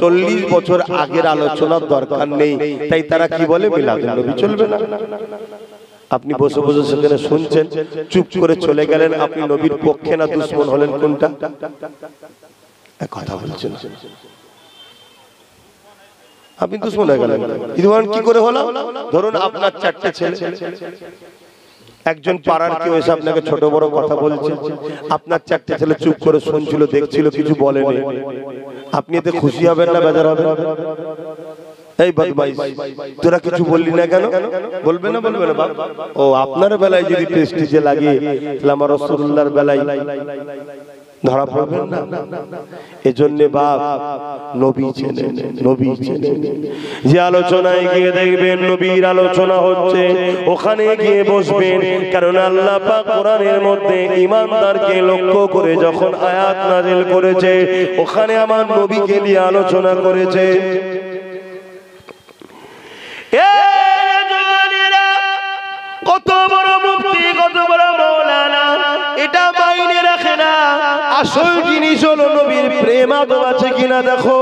40 বছর আগের আলোচনার দরকার নেই। তাই তারা কি বলে? মিলাদুন নবী চলবে না। আপনি বসে বসে সেখানে শুনছেন, চুপ করে চলে গেলেন, আপনি নবীর পক্ষে না দুশমন হলেন? কোনটা? এক কথা বলছেন, আপনি দুশমন হয়ে গেলেন। কি করে হলো? ধরুন আপনার 4টে ছেলে, একজন পাড়ার কেউ এসে আপনাকে ছোট বড় কথা বলছে, আপনার 4টে ছেলে চুপ করে শুনছিল, দেখছিল, কিছু বলেনি, আপনি এতে খুশি হবেন না বেজার হবেন? এই বদমাইশ, তোরা কিছু বললি না কেন? বলবে না? বলবে না? ও আপনার বেলায় যদি প্রেস্টিজে লাগে, তাহলে আমার রাসূলুল্লাহর বেলায় ধরা পড়বেন না। এজন্য বাপ নবী চেনেন, নবী চেনেন। যে আলোচনায় গিয়ে দেখবেন নবীর আলোচনা হচ্ছে, ওখানে গিয়ে বসবেন, কারণ আল্লাহ পাক কোরআনের মধ্যে ঈমানদারকে লক্ষ্য করে যখন আয়াত নাযিল করেছে, ওখানে আমার নবীকে নিয়ে আলোচনা করেছে। কত বড় মুফতি, কত বড় মাওলানা, এটা মাইনে রাখে না। আসল জিনিস হলো নবীর প্রেম আদব আছে কিনা দেখো।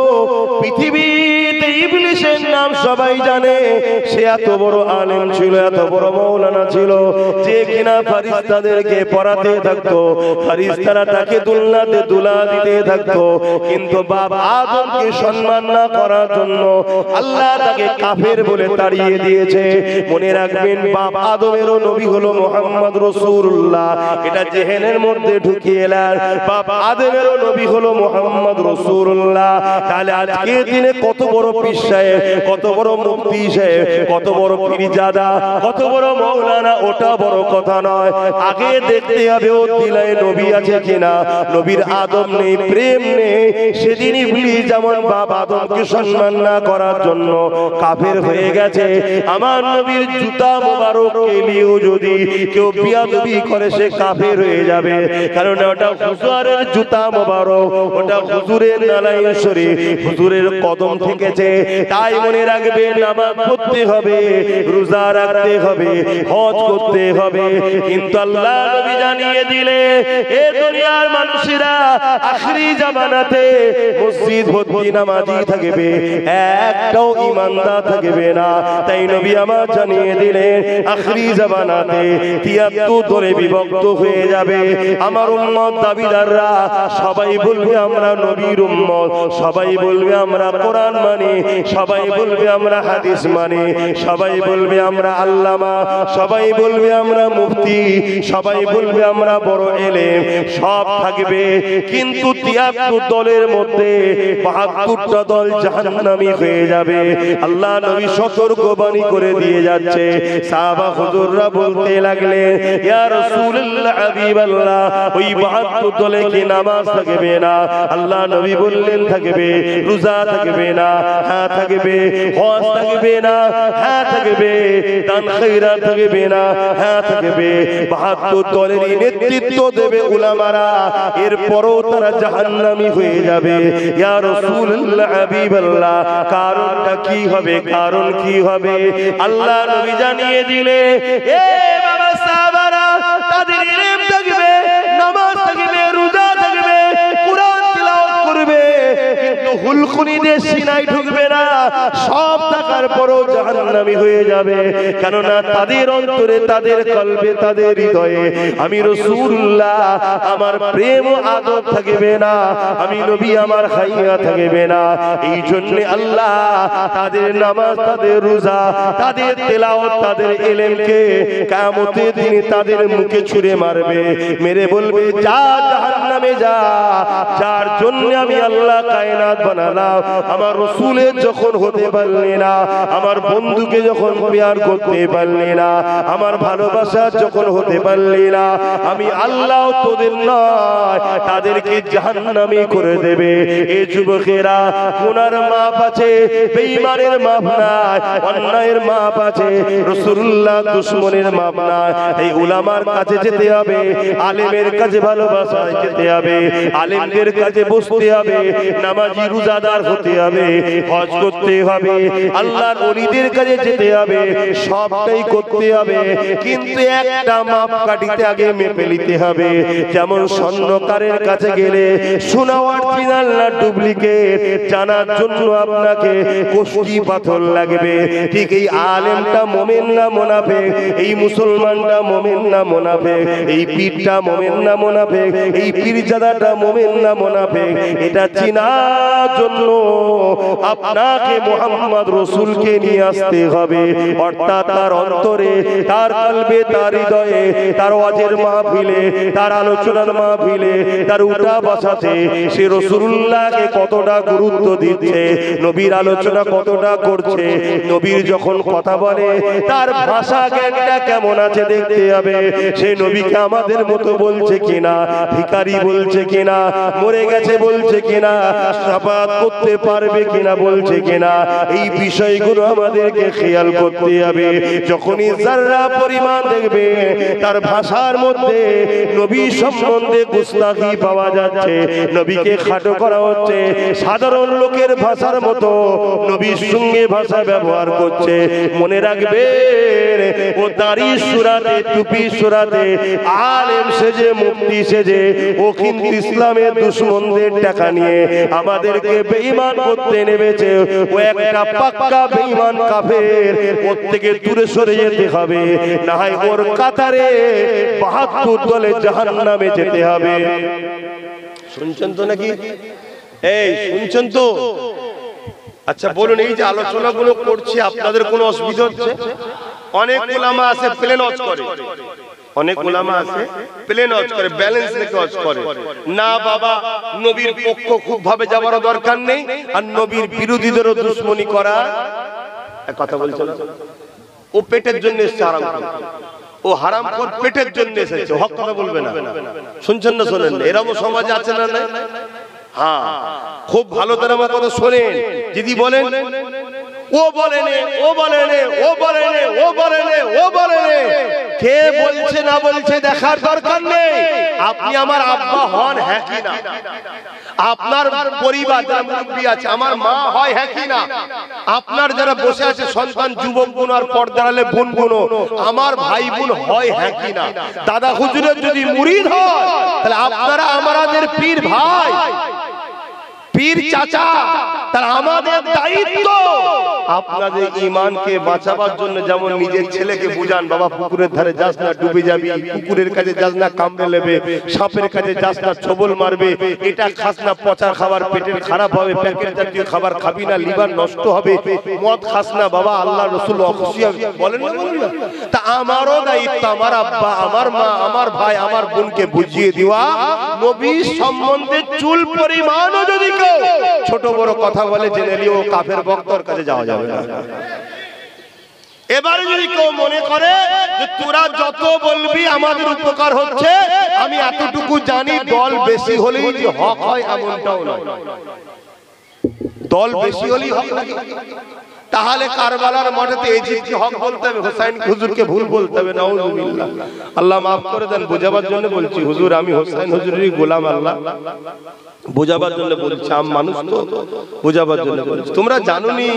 পৃথিবীতে ইবলিসের নাম সবাই জানে, সে এত বড় আলেম ছিল, এত বড় মাওলানা ছিল, যে কিনা ফেরেশতাদেরকে পড়াতে থাকতো, ফেরেশতারা তাকে দুলনাতে দুলা দিতে থাকতো, কিন্তু বাবা আদমকে সম্মান না করার জন্য আল্লাহ তাকে কাফের বলে তাড়িয়ে দিয়েছে। মনে রাখবেন, বাবা আদমেরও নবী হলো মুহাম্মদ রাসূলুল্লাহ, এটা জেহেনের মধ্যে ঢুকিয়ে এলার। বাবা আদমেরও নবী হলো মুহাম্মদ রাসূলুল্লাহ। তাহলে আজকে দিনে কত বড় পীর সাহেব, কত বড় মুফতি সাহেব, কত বড় পীরজাদা, কত বড় মাওলানা, ওটা বড় কথা নয়। আগে দেখতে হবে ও দিলায় নবী আছে কিনা। নবীর আদব নেই, প্রেম নেই, সেদিন ইবলিস যেমন বাবা আদমকে সম্মান না করার জন্য কাফের হয়ে গেছে, আমার নবীর জুতা মোবারককে নিয়েও যদি কেউ বিয়াদবি করে সে কাফের হয়ে যাবে, কারণ ওটা হুজুরের জুতা মোবারক, ওটা হুজুরের নালাইন শরীফ, হুজুরের কদম থেকেছে। তাই মনে রাখবে, নামাজ পড়তে হবে, রোজা রাখতে হবে, হজ করতে হবে, কিন্তু আল্লাহ নবী জানিয়ে দিলে এ দুনিয়ার মানুষেরা আখিরি জামানাতে মসজিদ ভর্তি নামাজি থাকবে, একটাও ঈমানদার থাকবে না। তাই নবী আমার জানিয়ে দিলেন, আখিরি জামানাতে ৭৩ দলে বিভক্ত হয়ে যাবে। আমার উম্মত দাবিদাররা সবাই বলবে আমরা নবীর উম্মত, সবাই বলবে আমরা কোরআন মানি, সবাই বলবে আমরা হাদিস মানি, সবাই বলবে আমরা আল্লামা, সবাই বলবে আমরা মুফতি, সবাই বলবে আমরা বড় এলেম, সব থাকবে। কিন্তু ৭৩ দলের মধ্যে ৭২টা দল জাহান্নামী হয়ে যাবে। আল্লাহ নবী সতর্কবাণী করে দিয়ে যাচ্ছে। সাহাবা হুজুররা বলতে লাগলেন, ইয়া রাসূলুল্লাহ হাবিবাল্লাহ, ওই ৭২ দলে কি নামাজ থাকবে না? আল্লাহ নবী বললেন থাকবে। রোজা থাকবে না? হ্যাঁ থাকবে। হজ থাকবে না? হ্যাঁ থাকবে। দান খয়রাত থাকবে না? হ্যাঁ থাকবে। ৭২ দলেরই নেতৃত্ব দেবে উলামারা, এরপরও তারা জাহান্নামী হয়ে যাবে। ইয়া রাসূলুল্লাহ হাবিবাল্লাহ, কারণটা কি হবে? কারণ কি হবে? আল্লাহ নবী জানিয়ে দিলে, এ বাবা সাহাবারা, তাদের ইলম থাকবে, নামাজ থাকবে, রোজা থাকবে, কুরআন তিলাওয়াত করবে, কিন্তু হুলখুনিদের সিনায় ঢুকবে না। সব থাকার পরও জাহান্নামী হয়ে যাবে। কেননা তাদের অন্তরে, তাদের কলবে, তাদের হৃদয়ে আমি রাসূলুল্লাহ আমার প্রেম ও আদব থাকবে না, আমি নবী আমার খাইয়া থাকবে না। এই জন্য আল্লাহ তাদের নামাজ, তাদের রোজা, তাদের তেলাওয়াত, তাদের ইলমকে কিয়ামতের দিনে তাদের মুখে ছুঁড়ে মারবে, মেরে বলবে যা জাহান্নামে যা। যার জন্য আমি আল্লাহ কায়নাত বানালাম, আমার রাসূলের যখন হতে পারলি না, আমার বন্ধুকে যখন প্যার করতে পারলি না, আমার ভালোবাসা যখন হতে পারলি না, আমি আল্লাহ তোদের নয় তাদেরকে জাহান্নামী করে দেবে। এই যুবকেরা, গুনার মাপ আছে, বেঈমানের মাপ নাই, অন্যায়ের মাপ আছে, রাসূলুল্লাহ দুশমনের মাপ নাই। এই উলামার কাছে যেতে হবে, আলেমের কাছে ভালোবাসায় যেতে হবে, আলেমদের কাছে বসতে হবে, নামাজি রোজাদার হতে হবে, হজ করতে হবে, আল্লাহর ওলিদের কাছে যেতে হবে, সবটাই করতে হবে। কিন্তু একটা মাপ কাটিতে আগে মেপে নিতে হবে। যেমন স্বর্ণকারের কাছে গেলে সোনা অরিজিনাল না ডুপ্লিকেট জানার জন্য আপনাকে কষ্টি পাথর লাগবে, ঠিক এই আলেমটা মুমিন না মুনাফিক, এই মুসলমানটা মুমিন না মুনাফিক, এই পীরটা মুমিন না মুনাফিক, এই পীরজাদাটা মুমিন না মুনাফিক, এটা চিনার জন্য আপনাকে মুহাম্মদ রাসূলকে নিয়ে আসতে হবে। অর্থাৎ তার অন্তরে, তার কলবে, তার হৃদয়ে, তার ওয়াজের মাহফিলে, তার আলোচনার মাহফিলে, তার উঠা বসাতে সে রাসূলুল্লাহকে কতটা গুরুত্ব দিচ্ছে, নবীর আলোচনা কতটা করছে, নবীর যখন কথা বলে তার ভাষা জ্ঞানটা কেমন আছে দেখতে হবে। সে নবীকে আমাদের মতো বলছে কিনা, ভিখারি বলছে কিনা, মরে গেছে বলছে কিনা, শাফাত করতে পারবে কিনা বলছে কিনা, এই বিষয়গুলো আমাদেরকে খেয়াল করতে হবে। যখনই যারা পরিমাণ দেখবে তার ভাষার মধ্যে নবী সম্বন্ধে গুস্তাখি পাওয়া যাচ্ছে, নবীকে খাটো করা হচ্ছে, সাধারণ লোকের ভাষার মতো নবীর সঙ্গে ভাষা ব্যবহার করছে, মনে রাখবেন ও দাড়ি সুরাতে, টুপি সুরাতে, আলেম সেজে, মুফতি সেজে, ও কিন্তু ইসলামের দুশমনদের টাকা নিয়ে আমাদেরকে বেঈমান করতে নেমেছে। ও একটা পাক্কা বেঈমান কাফের, ওর থেকে দূরে সরে যেতে হবে, না হয় ওর কাতারে ৭২ দলে জাহান্নামে যেতে হবে। শুনছেন তো নাকি? এই শুনছেন তো? আচ্ছা বলুন, এই যে আলোচনাগুলো করছি আপনাদের কোনো অসুবিধা হচ্ছে? অনেক উলামা আছে প্লেন ওয়াজ করে, অনেক উলামা আছে প্লেন ওয়াজ করে, ব্যালেন্স রেখে ওয়াজ করে না। বাবা, নবীর পক্ষ খুব ভাবে যাওয়ার দরকার নেই, আর নবীর বিরোধীদেরও দুশমনি করা কথা বলছে না। ও পেটের জন্য এসেছে হারাম করে, ও হারাম করে পেটের জন্য এসেছে, হক কথা বলবে না। শুনছেন না? শোনেন না? এরকম সমাজ আছে না? না, হ্যাঁ, খুব ভালো করে আমার কথা শোনেন। যদি বলেন ও বলে নে, ও বলে নে, ও বলে নে, ও বলে নে, ও বলে নে, কে বলছে না বলছে দেখার দরকার নেই। আপনি আমার আব্বা হন, হ্যাঁ কি না? আপনার পরিবার যারা মুরব্বী আছে, আমার মা হয়, হ্যাঁ কি না? আপনার যারা বসে আছে সন্তান, যুবক গুণ আর পর্দার আলে বোন গুণ, আমার ভাই বোন হয়, হ্যাঁ কি না? দাদা হুজুরের যদি মুরিদ হয়, তাহলে আপনারা আমাদের পীর ভাই, পীর চাচা, তাহলে আমাদের দায়িত্ব আপনাদের ঈমানকে বাঁচাবার জন্য যেমন নিজের ছেলেকে বুঝান, বাবা পুকুরের ধারে যাস না, ডুবে যাবি, কুকুরের কাছে যাস না, কামড়ে নেবে, সাপের কাছে যাস না, ছবল মারবে, এটা খাস না, পচা খাবার পেটের খারাপ হবে, প্যাকেট জাতীয় খাবার খাবি না, লিভার নষ্ট হবে, মদ খাস না বাবা, আল্লাহ রাসূল অখুশি হবে, বলেন না বলেন না? তা আমারও দায়িত্ব আমার আব্বা, আমার মা, আমার ভাই, আমার বোনকে বুঝিয়ে দেওয়া, নবী সম্বন্ধে চুল পরিমাণও যদি কেউ ছোট বড় কথা বলে জেনে নিও কাফের বক্তার কাছে যাওয়া যাবে না। এবারে যদি কেউ মনে করে যে তোরা যত বলবি আমাদের উপকার হচ্ছে, আমি এতটুকু জানি দল বেশি হলেই যে হক হয় এমনটাও নয়। দল বেশি হলেই হক নাকি? তাহলে কারবালার মাঠেতে এজিদকে হক বলতে হবে, হোসেন হুজুরকে ভুল বলতে হবে। নাউজুবিল্লাহ, আল্লাহ মাফ করে দেন, বোঝাবার জন্য বলছি। হুজুর আমি হোসেন হুজুরেরই গোলাম, আল্লাহ বোঝাবার জন্য বলছি, আম মানুষ তো বোঝাবার জন্য বলছি। তোমরা জানোনি,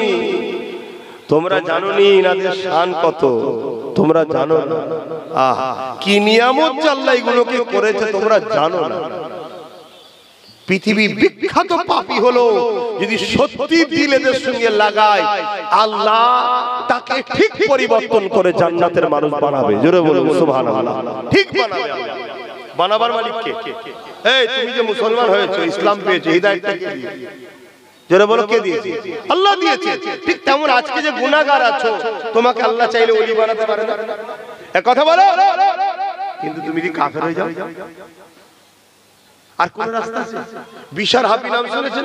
তোমরা জানোনি ইনাদের শান কত, তোমরা জানো না। কি নিয়ামত আল্লাহ এগুলোকে করেছে তোমরা জানো না। পৃথিবী বিখ্যাত পাপী হলো যদি সত্যি দিল এদের সঙ্গে লাগায়, আল্লাহ তাকে ঠিক পরিবর্তন করে জান্নাতের মানুষ বানাবে। জোরে বলুন সুবহানাল্লাহ। ঠিক বানাবে। বানাবার মালিক কে? এই তুমি যে মুসলমান হয়েছো, ইসলাম পেয়েছো, হিদায়াতটা কে দিয়েছে? জোরে বলো কে দিয়েছে? আল্লাহ দিয়েছে। ঠিক তেমন আজকে যে গুনাহগার আছো, তোমাকে আল্লাহ চাইলে ওলি বানাতে পারে না? এক কথা বলো। কিন্তু তুমি কি কাফের হয়ে যাও? আর কোন রাস্তা আছে? বিশার হাবি নাম শুনেছেন?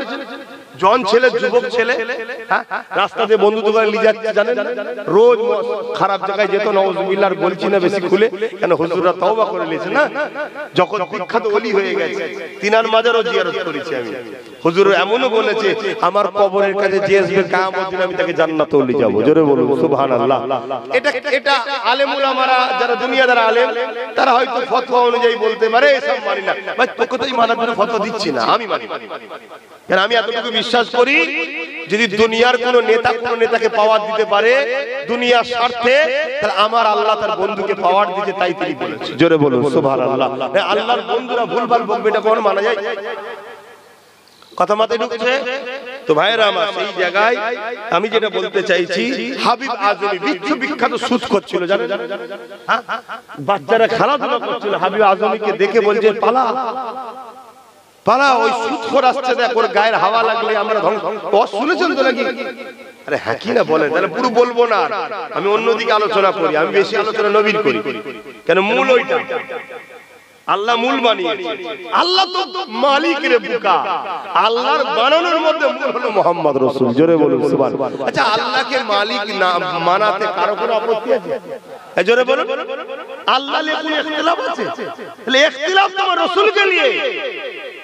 জন ছেলে, যুবক ছেলে, রাস্তাতে বন্ধুত্ব করে নিয়ে যাচ্ছে, জানেন? রোজ খারাপ জায়গায় যেত, নাউজুবিল্লাহ, আর বলছি না বেশি খুলে, কেন হুজুররা তওবা করে নিয়েছে না। যখন বিখ্যাত ওলি হয়ে গেছে, তিনার মাজারও জিয়ারত করেছি আমি। হুজুর এমনও বলেছে, আমার কবরের কাছে যে আসবে কিয়ামত দিন আমি তাকে জান্নাতে ওলি যাব। জোরে বলুন সুবহানাল্লাহ। এটা আলেম উলামারা যারা দুনিয়াদার আলেম, তারা হয়তো ফতোয়া অনুযায়ী বলতে পারে, এসব মানি না। ভাই তোকে তো মানার জন্য ফতোয়া দিচ্ছি না, আমি মানি। কারণ আমি এতটুকু বিশ্বাস করি, যদি দুনিয়ার কোন নেতা কোন নেতাকে পাওয়ার দিতে পারে দুনিয়ার স্বার্থে, তাহলে আমার আল্লাহ তার বন্ধুকে পাওয়ার দিতে, তাই তিনি বলেছে। জোরে বলুন সুবহানাল্লাহ। আল্লাহর বন্ধুরা ভুলভাল বলবে, এটা কোন মানা যায়? কথা মাথায় ঢুকছে তো ভাইরা আমার? সেই জায়গায় আমি যেটা বলতে চাইছি, হাবিব আজমি বিখ্যাত সুদ করছিল, জানেন? বাচ্চারা খেলাধুলা করছিল, হাবিব আজমিকে দেখে বলছে পালা পালা, ওই সুদখোর আসছে, দেখ ওর গায়ের হাওয়া লাগলে আমরা ধ্বংস। শুনেছেন তো নাকি? আরে হ্যাঁ কি না বলেন, তাহলে পুরো বলবো না, আমি অন্যদিকে আলোচনা করি। আমি বেশি আলোচনা নবীর করি, কেন মূল ওইটা। আল্লাহ মূল বানিয়েছে, আল্লাহ তো মালিক রে বুকা। আল্লাহর বানানোর মধ্যে মূল হলো মুহাম্মদ রাসূল। জোরে বলুন সুবহানাল্লাহ। আচ্ছা, আল্লাহকে মালিক না মানাতে কারো কোনো আপত্তি আছে? জোরে বলুন। আল্লাহ নিয়ে কোনো ইখতিলাফ আছে? তাহলে ইখতিলাফ তো রাসূলকে নিয়ে।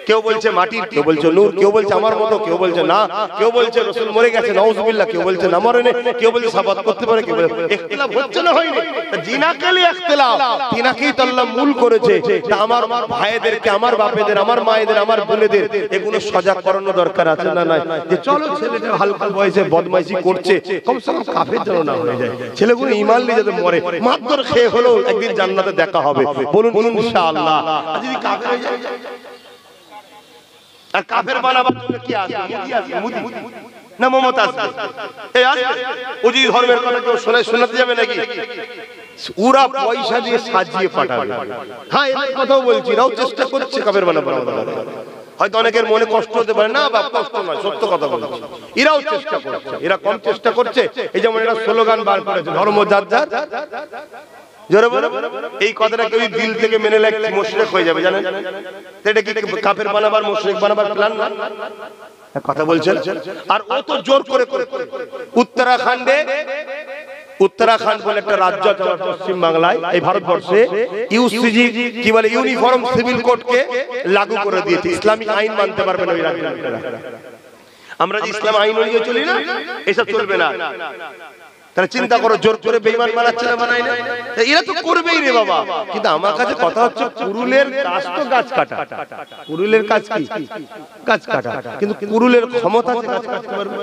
কেউ বলছে মাটির, কেউ বলছে নূর, কেউ বলছে আমার মতো, কেউ বলছে না, কেউ বলছে রাসূল মরে গেছে, নাউজুবিল্লাহ, কেউ বলছে না মরেনি, কেউ বলছে সাবাত করতে পারে, কেউ বলে ইখতিলাফ হচ্ছে না হয়নি। জিনাকে নিয়ে ইখতিলাফ, তিনাকেই তো আল্লাহ মূল করেছে। তা আমার ভাইদেরকে, আমার বাপেদের, আমার মায়েদের, আমার বোনেদের এগুলো সজাগ করানো দরকার আছে না নাই? যে চলো ছেলেটা হালকা বয়সে বদমাইশি করছে, কমসে কম কাফের যেন না হয়ে যায়, ছেলেগুলো ঈমান নিয়ে যাতে মরে, মাতবর খেয়ে হলো একদিন জান্নাতে দেখা হবে। বলুন বলুন ইনশাআল্লাহ। আর যদি কাফের হয়ে যায়, আর কাফের বানাবার জন্য কি আসবে? মুদি আসবে, মুদি না মমতা আসবে? এই আসবে। ও যদি ধর্মের কথা কেউ শোনাতে যাবে নাকি? ওরা পয়সা দিয়ে সাজিয়ে পাঠাবে। হ্যাঁ, এই কথাও বলছি, এরাও চেষ্টা করছে কাফের বানাবার। হয়তো অনেকের মনে কষ্ট হতে পারে, না বাপ কষ্ট নয়, সত্য কথা বলছি। এরাও চেষ্টা করছে, এরা কম চেষ্টা করছে। এই যেমন এরা স্লোগান বার করেছে, ধর্ম যার যার। জোরে বলো। এই কথাটা কেউ দিল থেকে মেনে নেয়, মুশরিক হয়ে যাবে, জানেন? এটা কি কাফের বানাবার, মুশরিক বানাবার প্ল্যান না? কথা বলছেন। আর ও তো জোর করে করে উত্তরাখণ্ড বলে একটা রাজ্য আছে পশ্চিম বাংলায়, এই ভারতবর্ষে, ইউসিজি কি বলে, ইউনিফর্ম সিভিল কোডকে লাগু করে দিয়েছে। ইসলামিক আইন মানতে পারবে না ওই রাজ্যের লোকেরা। আমরা যে ইসলাম আইন অনুযায়ী চলি না, এসব চলবে না। তাহলে চিন্তা করো, জোর করে বেঈমান বানাচ্ছে না, বানায় না? এরা তো করবেই রে বাবা। কিন্তু আমার কাছে কথা হচ্ছে, কুরুলের কাজ তো গাছ কাটা। কুরুলের কাজ কি? গাছ কাটা। কিন্তু কুরুলের ক্ষমতা আছে গাছ কাটতে পারবে?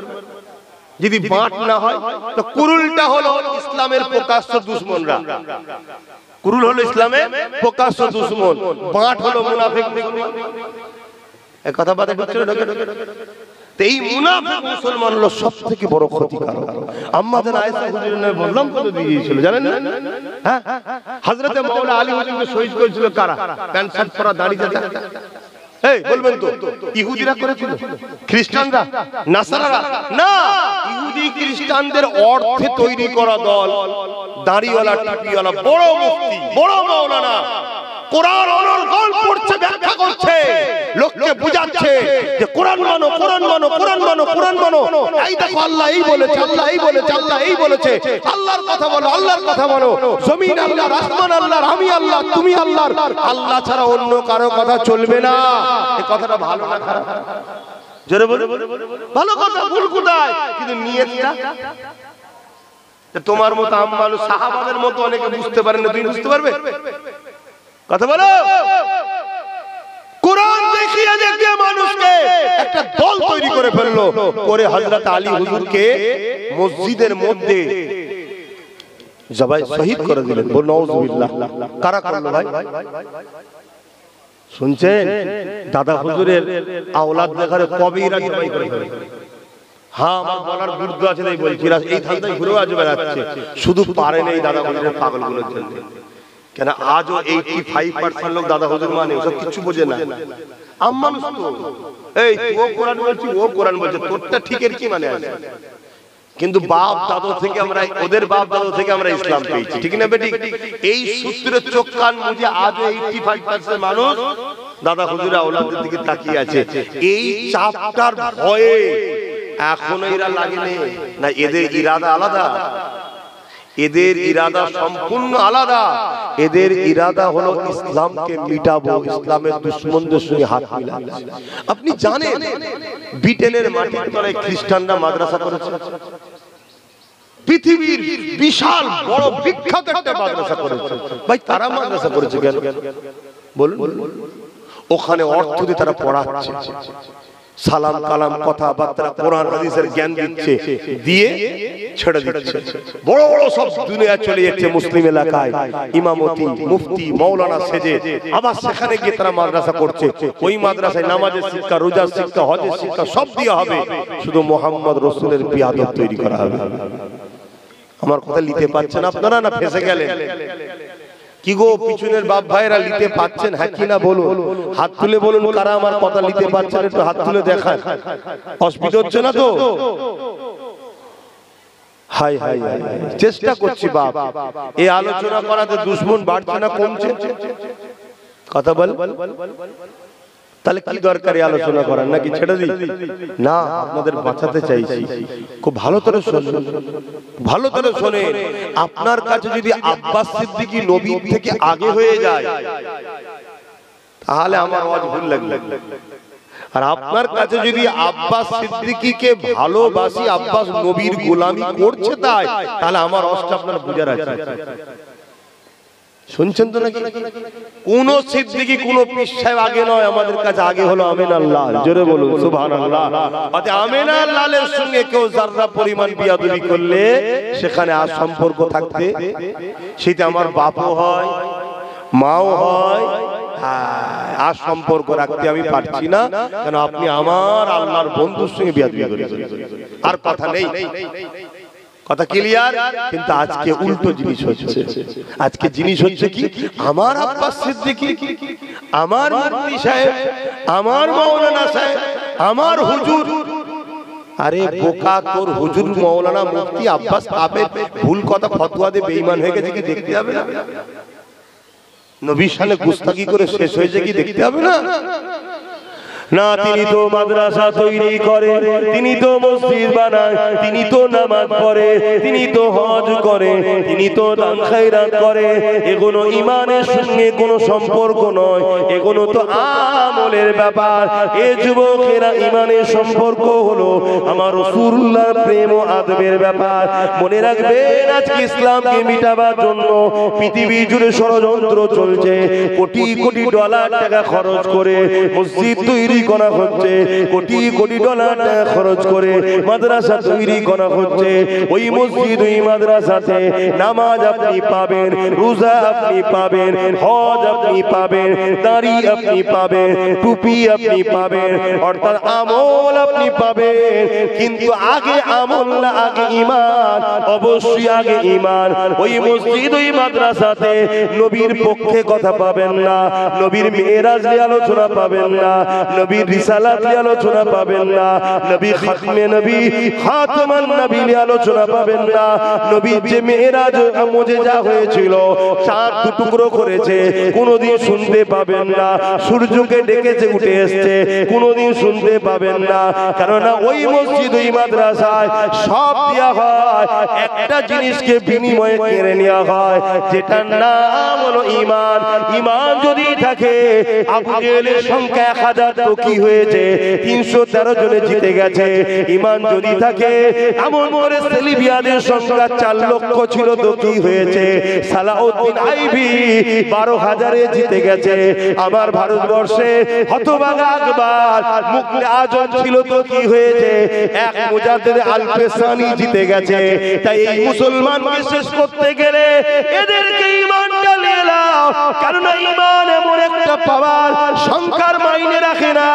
যদি বাঁট না হয়, তো কুরুলটা হলো ইসলামের প্রকাশ্য দুশমনরা। কুরুল হলো ইসলামের প্রকাশ্য দুশমন, বাঁট হলো মুনাফিক। এই কথা বাদে হচ্ছে না? এই মুনাফিক মুসলমান হলো সবথেকে বড় ক্ষতিকারক। আম্মাজান আয়েশা হুজুরের নবী বললাম কত দিয়েছিল জানেন না? হ্যাঁ, হযরতে মাওলানা আলী হুজুরকে শহীদ করেছিল কারা? প্যান্ট শার্ট পরা, দাড়ি চাচা। এই বলবেন তো ইহুদিরা করেছিল, খ্রিস্টানরা, নাসারারা? না, ইহুদি খ্রিস্টানদের অর্থে তৈরি করা দল, দাড়িওয়ালা, টুপিওয়ালা, বড় মুফতি, বড় মাওলানা কোরআন অনর্গল পড়ছে, ব্যাখ্যা করছে, লোককে বুঝাচ্ছে যে কোরআন মানো, কোরআন মানো, কোরআন মানো, কোরআন মানো। এই দেখো আল্লাহ এই বলেছে, আল্লাহ এই বলেছে, আল্লাহ এই বলেছে, আল্লাহর কথা বলো, আল্লাহর কথা বলো। জমিন আল্লাহর, আসমান আল্লাহর, আমি আল্লাহ, তুমি আল্লাহর, আল্লাহ ছাড়া অন্য কারো কথা চলবে না। এই কথাটা ভালো না খারাপ? জোরে বলো। ভালো কথা, ভুল কোথায়? কিন্তু নিয়তটা তোমার মতো আম্মালু সাহাবাদের মতো অনেকে বুঝতে পারে না, তুমি বুঝতে পারবে? কথা বলো। কোরআন দেখিয়ে দেখিয়ে মানুষকে একটা দল তৈরি করে ফেললো, করে হযরত আলী হুজুরকে মসজিদের মধ্যে জবাই শহীদ করে দিলেন। বল নাউজুবিল্লাহ। কারা করলো ভাই? শুনছেন? দাদা হুজুরের আওলাদ দেখারে কবিরা জবাই করে ফেলে। হ্যাঁ, আমার বলার গুরুত্ব আছে তাই বলছি, এই ধান্দায় ঘুরেও আজ বেড়াচ্ছে, শুধু পারেন এই দাদা হুজুরের পাগলগুলোর জন্য। কেন আজও 85% লোক দাদা হুজুর মানে সব কিছু বোঝে না। আম্মানুষ তো এই ও কোরআন বলছি, ও কোরআন বলছে, তোরটা ঠিকের কি মানে আছে? কিন্তু বাপ দাদু থেকে আমরা, ওদের বাপ দাদু থেকে আমরা ইসলাম পেয়েছি, ঠিক না বেটি? এই সূত্রে চোখ কান মুজে আজও 85% মানুষ দাদা হুজুরের আওলাদের দিকে তাকিয়ে আছে। এই চাপটার ভয়ে এখনো এরা লাগেনি না, এদের ইরাদা আলাদা, এদের ইরাদা সম্পূর্ণ আলাদা। এদের ইরাদা হলো ইসলামকে মিটাবো, ইসলামের দুশমনদের সঙ্গে হাত মিলাবো। আপনি জানেন ব্রিটেনের মাটির তলায় খ্রিস্টানরা মাদ্রাসা করেছে, পৃথিবীর বিশাল বড় বিখ্যাত একটা মাদ্রাসা করেছে। ভাই তারা মাদ্রাসা করেছে কেন বলুন? ওখানে অর্থ দিয়ে তারা পড়াচ্ছে, সালাম কালাম কথাবার্তা কোরআন হাদিসের জ্ঞান দিচ্ছে, দিয়ে ছেড়ে দিচ্ছে। বড় বড় সব দুনিয়া চলে যাচ্ছে মুসলিম এলাকায়, ইমামতি, মুফতি, মাওলানা সেজে আবার সেখানে গিয়ে তারা মাদ্রাসা করছে। ওই মাদ্রাসায় নামাজের শিক্ষা, রোজার শিক্ষা, হজের শিক্ষা সব দেওয়া হবে, শুধু মোহাম্মদ রাসূলের বিয়াদত তৈরি করা হবে। আমার কথা নিতে পারছেন আপনারা না ফেসে গেলেন? কি গো পিছনের বাপ ভাইরা নিতে পাচ্ছেন? হ্যাঁ কি না বলুন, হাত তুলে বলুন কারা আমার কথা নিতে পাচ্ছেন, একটু হাত তুলে দেখান। অসুবিধা হচ্ছে না তো? হাই হাই হাই, চেষ্টা করছি বাপ, এই আলোচনা করাতে দুশমন বাড়ছে না কমছে? কথা বল। তাহলে কি দরকার এই আলোচনা করার, নাকি ছেড়ে দিই? না, আপনাদের বাঁচাতে চাইছি। খুব ভালো করে শুনুন, ভালো করে শোনেন। আপনার কাছে যদি আব্বাস সিদ্দিকী নবীর থেকে আগে হয়ে যায় তাহলে আমার আওয়াজ ভুল লাগবে। আর আপনার কাছে যদি আব্বাস সিদ্দিকীকে ভালোবাসি, আব্বাস নবীর গোলামি করছে তাই, তাহলে আমার অষ্ট আপনার বুঝার আছে। শুনছেন তো নাকি? কোন সিদ্দিকী কোন পীর সাহেব আগে নয়, আমাদের কাছে আগে হলো আমিনাল্লাহ। জোরে বলুন সুবহানাল্লাহ। অতএব আমিনাল্লাহের সঙ্গে কেউ যাররা পরিমাণ বিয়াদবি করলে সেখানে আর সম্পর্ক থাকতে, সেটা আমার বাপও হয়, মাও হয়, আর সম্পর্ক রাখতে আমি পারছি না। কেন আপনি আমার আল্লাহর বন্ধুর সঙ্গে বিয়াদবি করেছেন, আর কথা নেই। কথা ক্লিয়ার? কিন্তু আজকে উল্টো জিনিস হচ্ছে। আজকে জিনিস হচ্ছে কি, আমার আব্বাস সিদ্দিকী, আমার মুফতি সাহেব, আমার মাওলানা সাহেব, আমার হুজুর। আরে বোকা, তোর হুজুর, মাওলানা, মুফতি, আব্বাস কাবের ভুল কথা ফতোয়া দিয়ে বেঈমান হয়ে গেছে কি দেখতে হবে না? নবীর শানে গুস্তাখি করে শেষ হয়েছে কি দেখতে হবে না? না, তিনি তো মাদ্রাসা তৈরি করে, তিনি তো মসজিদ বানায়, তিনি তো নামাজ পড়ে, তিনি তো হজ করে, তিনি তো দান খায়রাত করে। এগুলো ঈমানের সঙ্গে কোনো সম্পর্ক নয়, এগুলো তো আমলের ব্যাপার। এ যুবকেরা, ঈমানের সম্পর্ক হলো আমার রাসূলুল্লাহর প্রেম ও আদবের ব্যাপার। মনে রাখবেন, আজকে ইসলামকে মিটাবার জন্য পৃথিবী জুড়ে ষড়যন্ত্র চলছে। কোটি কোটি ডলার টাকা খরচ করে মসজিদ তৈরি তৈরি করা হচ্ছে, কোটি কোটি ডলার খরচ করে মাদ্রাসা তৈরি করা হচ্ছে। ওই মসজিদ ওই মাদ্রাসাতে নামাজ আপনি পাবেন, রোজা আপনি পাবেন, হজ আপনি পাবেন, দাড়ি আপনি পাবেন, টুপি আপনি পাবেন, অর্থাৎ আমল আপনি পাবেন। কিন্তু আগে আমল না, আগে ঈমান, অবশ্যই আগে ঈমান। ওই মসজিদ ওই মাদ্রাসাতে নবীর পক্ষে কথা পাবেন না, নবীর মেরাজ নিয়ে আলোচনা পাবেন না, নবীর রিসালাত নিয়ে আলোচনা পাবেন না, নবী খাতমে নবী খাতমান নবী নিয়ে আলোচনা পাবেন না। নবীর যে মেরাজ মুজিজা হয়েছিল, চাঁদ টুকরো করেছে, কোনোদিন শুনতে পাবেন না। সূর্যকে ডেকেছে উঠে এসেছে, কোনোদিন শুনতে পাবেন না। কেননা ওই মসজিদ ওই মাদ্রাসায় সব দেওয়া হয়, একটা জিনিসকে বিনিময়ে কেড়ে নেওয়া হয়, যেটার নাম হলো ঈমান। ঈমান যদি থাকে, আবু জেহেলের সংখ্যা 1000 তো কি হয়েছে, 313 জনে জিতে গেছে। ঈমান যদি থাকে, এমন করে সেলিবিয়াদের সংখ্যা 4 লক্ষ ছিল তো কি হয়েছে, সালাউদ্দিন আইবি 12,000-এ জিতে গেছে। আমার ভারতবর্ষে হতভাগা আকবর মুগলে আজম ছিল তো কি হয়েছে, এক মুজাদ্দিদ আল-পেশানি জিতে গেছে। তাই এই মুসলমানকে শেষ করতে গেলে এদেরকে ঈমানটা নিয়ে নাও, কারণ ঈমান এমন একটা পাওয়ার, সংখ্যার মাইনে রাখে না।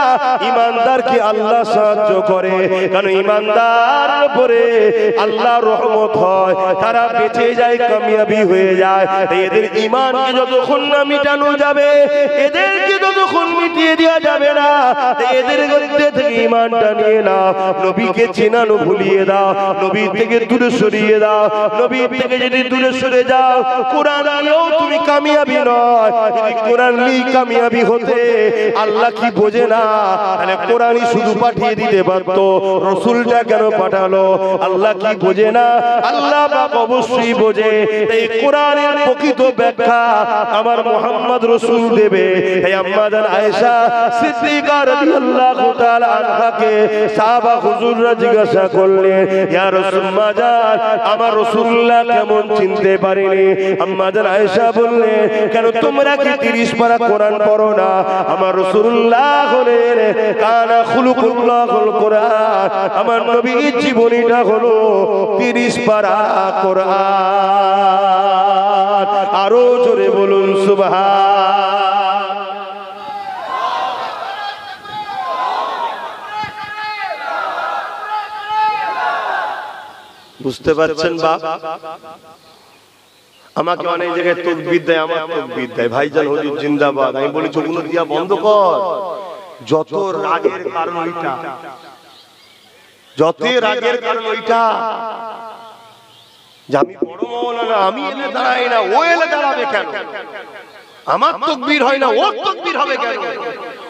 ঈমানদারকে আল্লাহ সাহায্য করে, কারণ ঈমানদার উপরে আল্লাহর রহমত হয়, তারা বেঁচে যায়, কামিয়াবি হয়ে যায়। তাই এদের ঈমানকে যতক্ষণ না মিটানো যাবে, এদেরকে যতক্ষণ মিটিয়ে দেওয়া যাবে না, তাই এদের মধ্যে থেকে ঈমানটা নিয়ে নাও। নবীকে চেনানো ভুলিয়ে দাও, নবীর থেকে দূরে সরিয়ে দাও। নবীর থেকে যদি দূরে সরে যাও, কোরআন নিয়েও তুমি কামিয়াবি নয়। যদি কোরআন নিয়ে কামিয়াবি হতে, আল্লাহ কি বোঝে না? তাহলে কোরআনই শুধু পাঠিয়ে দিতে পারতো, রাসূলটা কেন পাঠালো? আল্লাহ কি বোঝে না? আল্লাহ পাক অবশ্যই বোঝে। তাই কোরআনের প্রকৃত ব্যাখ্যা আমার মুহাম্মদ রাসূল দেবে। তাই আম্মা জান আয়েশা সিদ্দিকা রাদিয়াল্লাহু তাআলা আনহাকে সাহাবা হুজুররা জিজ্ঞাসা করলেন, ইয়া রাসূলুল্লাহ জান, আমার রাসূলুল্লাহ কেমন চিনতে পারিনি? আম্মা জান আয়েশা বললেন, কেন তোমরা কি 30 পারা কোরআন পড়ো না? আমার রাসূলুল্লাহ হলেন কানা খুলুকুল্লাহুল কোরআন, আমার নবীর জীবনীটা হলো 30 পারা কোরআন। আরো জোরে বলুন সুবহান। বুঝতে পারছেন বাপ? আমাকে অনেক জায়গায় তাকবীর দেয়, আমার তাকবীর দেয়, ভাইজান হুজুর জিন্দাবাদ। আমি বলি চোখগুলো দিয়া বন্ধ কর। যত রাগের কারণ ওইটা, যত রাগের কারণ ওইটা যে আমি বড় মাওলানা, আমি এলে দাঁড়াই না, ও এলে দাঁড়াবে কেন? আমার তাকবীর হয় না, ওর তাকবীর হবে কেন?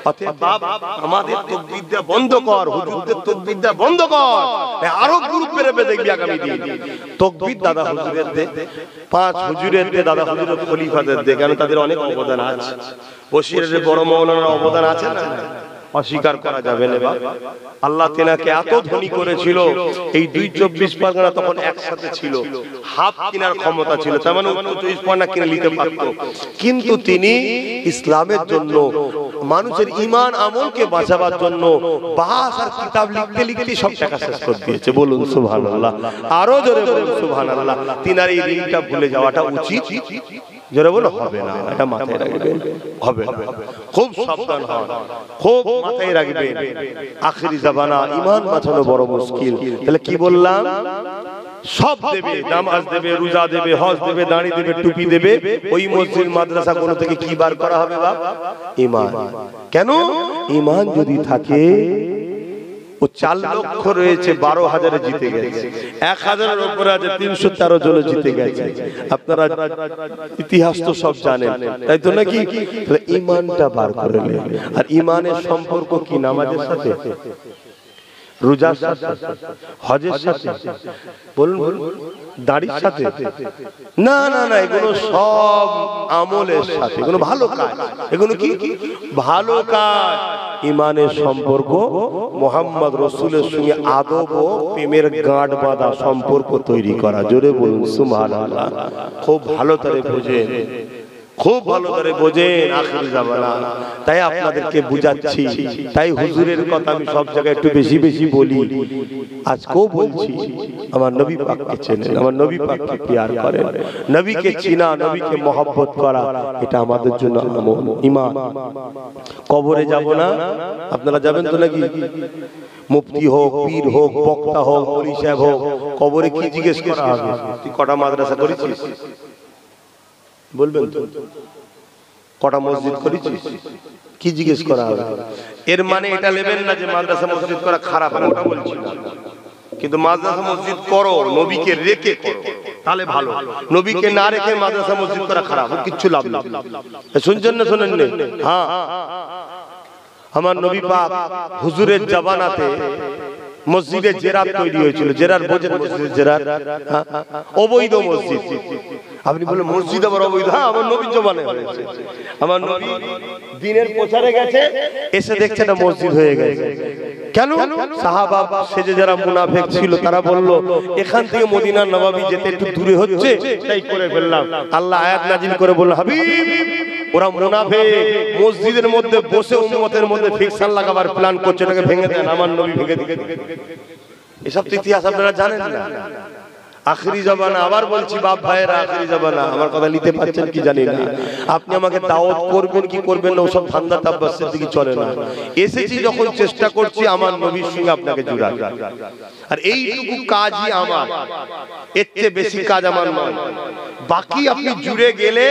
অতএব বাপ, আমাদের তাকবীর দেয়া বন্ধ কর, হুজুরদের তাকবীর দেয়া বন্ধ কর। আরো গ্রুপ বেরোবে দেখবি আগামী দিন। তাকবীর দাদা হুজুরের দে, 5 হুজুরের দে, দাদা হুজুরের খলিফাদের দে, কারণ তাদের অনেক অবদান আছে। বশিরের বড় মাওলানার অবদান আছে না, অস্বীকার করা যাবে না। আল্লাহ তেনাকে এত ধনী করেছিল, এই 224 পরগনা তখন একসাথে ছিল, হাফ কেনার ক্ষমতা ছিল, তার মানে 24 পরগনা কিনে নিতে পারত। কিন্তু তিনি ইসলামের জন্য, মানুষের ঈমান আমলকে বাঁচাবার জন্য বাস আর কিতাব লিখতে লিখতে সব টাকা শেষ করে দিয়েছে। বলুন সুবহানাল্লাহ। আরো জোরে বলুন সুবহানাল্লাহ। তিনার এই ঋণটা ভুলে যাওয়াটা উচিত, জোরে বলো হবে না, এটা মাথায় রাখবেন, হবে না। খুব সাবধান হন, খুব মাথায় রাখবেন। আখিরি জামানা ঈমান বাঁচানো বড় মুশকিল। তাহলে কি বললাম? সব দেবে, নামাজ দেবে, রোজা দেবে, হজ দেবে, দাড়ি দেবে, টুপি দেবে। ওই মসজিদ মাদ্রাসা কোন থেকে কি বার করা হবে বাপ? ঈমান। কেন? ঈমান যদি থাকে, ও 4 লক্ষ রয়েছে, 12,000-এ জিতে গেছে, 1000-এর উপরে আছে, 313 জনে জিতে গেছে। আপনারা ইতিহাস তো সব জানেন, তাই তো নাকি? তাহলে ঈমানটা বার করে নেন। আর ঈমানের সম্পর্ক কি? নামাজের সাথে, রোজার সাথে, হজের সাথে, বলুন দাড়ির সাথে? না না না, এগুলো সব আমলের সাথে, এগুলো ভালো কাজ। এগুলো কি? ভালো কাজ। ঈমানের সম্পর্ক মুহাম্মদ রাসূলের সঙ্গে আদব ও প্রেমের গাঁট বাঁধা সম্পর্ক তৈরি করা। জোরে বলুন সুবহানাল্লাহ। খুব ভালো করে বুঝেন, খুব ভালো করে বোঝেন আখির জামানা। তাই আপনাদেরকে বুঝাচ্ছি, তাই হুজুরের কথা আমি সব জায়গায় একটু বেশি বেশি বলি, আজকেও বলছি। আমার নবী পাককে চেনেন, আমার নবী পাককে প্যার করেন, নবীকে চিনা, নবীকে মহব্বত করা, এটা আমাদের জন্য আমল, ঈমান। কবরে যাব না, আপনারা যাবেন তো নাকি? মুফতি হোক, পীর হোক, বক্তা হোক, মৌলভী সাহেব হোক, কবরে কি জিজ্ঞেস করা হবে? তুই কটা মাদ্রাসা করেছিস? বলবেন তো। কটা মসজিদ করেছিস? কি জিজ্ঞেস করা হবে? এর মানে এটা নেবেন না যে মাদ্রাসা মসজিদ করা খারাপ, ওটা বলছি না। কিন্তু মাদ্রাসা মসজিদ করো, নবীকে রেখে করো, তাহলে ভালো। নবীকে না রেখে মাদ্রাসা মসজিদ করা খারাপ, কিচ্ছু লাভ না। শুনছেন না শোনেন না? হ্যাঁ, আমার নবী পাক হুজুরের জামানাতে মসজিদে জেরার তৈরি হয়েছিল। জেরার বোঝেন? মসজিদে জেরার অবৈধ মসজিদ। আপনি বলেন মসজিদ আবার অবৈধ? হ্যাঁ, আমার নবীর জমানায় হয়েছে। আমার নবী দিনের প্রচারে গেছে, এসে দেখছে না মসজিদ হয়ে গেছে। কেন? সাহাবা সেজে যারা মুনাফিক ছিল তারা বলল, এখান থেকে মদিনার নববী যেতে একটু দূরে হচ্ছে, তাই করে ফেললাম। আল্লাহ আয়াত নাজিল করে বলল, হাবিব, ওরা মুনাফিক, মসজিদের মধ্যে বসে উম্মতের মধ্যে ফিকশন লাগাবার প্ল্যান করছে, এটাকে ভেঙে দেন। আমার নবী ভেঙে দিলেন। এসব ইতিহাস আপনারা জানেন না। আখিরি জামানা, আবার বলছি বাপ ভাইয়েরা, আখিরি জামানা। আমার কথা নিতে পারছেন কি জানি না। আপনি আমাকে দাওয়াত করবেন কি করবেন না, ওসব ধান্দা তাব্বাসের দিকে চলে না। এসেছি যখন চেষ্টা করছি আমার নবীর সঙ্গে আপনাকে জুড়াতে, আর এইটুকু কাজই আমার, এর চেয়ে বেশি কাজ আমার নয়। বাকি আপনি জুড়ে গেলে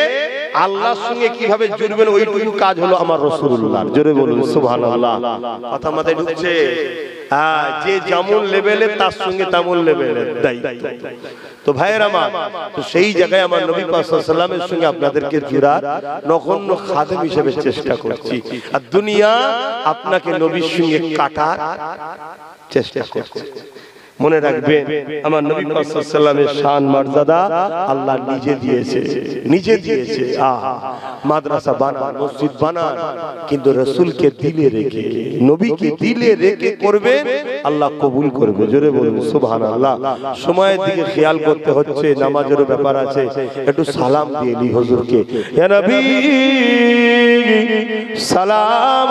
আল্লাহর সঙ্গে কিভাবে জুড়বেন, ওইটুকু কাজ হলো আমার রাসূলুল্লাহর। জোরে বলুন সুবহানাল্লাহ। কথা মাথায় ঢুকছে? হ্যাঁ, যে যেমন লেভেলের তার সঙ্গে তেমন লেভেলের দায়িত্ব। তো ভাইয়ের আমার, তো সেই জায়গায় আমার নবী পাক সাল্লাল্লাহু আলাইহি ওয়াসাল্লামের সঙ্গে আপনাদেরকে জুড়ার নগণ্য খাদেম হিসেবে চেষ্টা করছি, আর দুনিয়া আপনাকে নবীর সঙ্গে কাটার চেষ্টা করছে। মনে রাখবেন, আমার নবী পাক সাল্লাল্লাহু আলাইহি ওয়াসাল্লামের শান মর্যাদা আল্লাহ নিজে দিয়েছে, নিজে দিয়েছে। মাদ্রাসা বানান, মসজিদ বানান, কিন্তু রাসূলকে দিলে রেখে, নবীকে দিলে রেখে করবেন, আল্লাহ কবুল করবে। জোরে বলুন সুবহানাল্লাহ। সময়ের দিকে খেয়াল করতে হচ্ছে, নামাজের ব্যাপার আছে। একটু সালাম দিয়ে নি হুজুরকে, ইয়া নবী সালাম।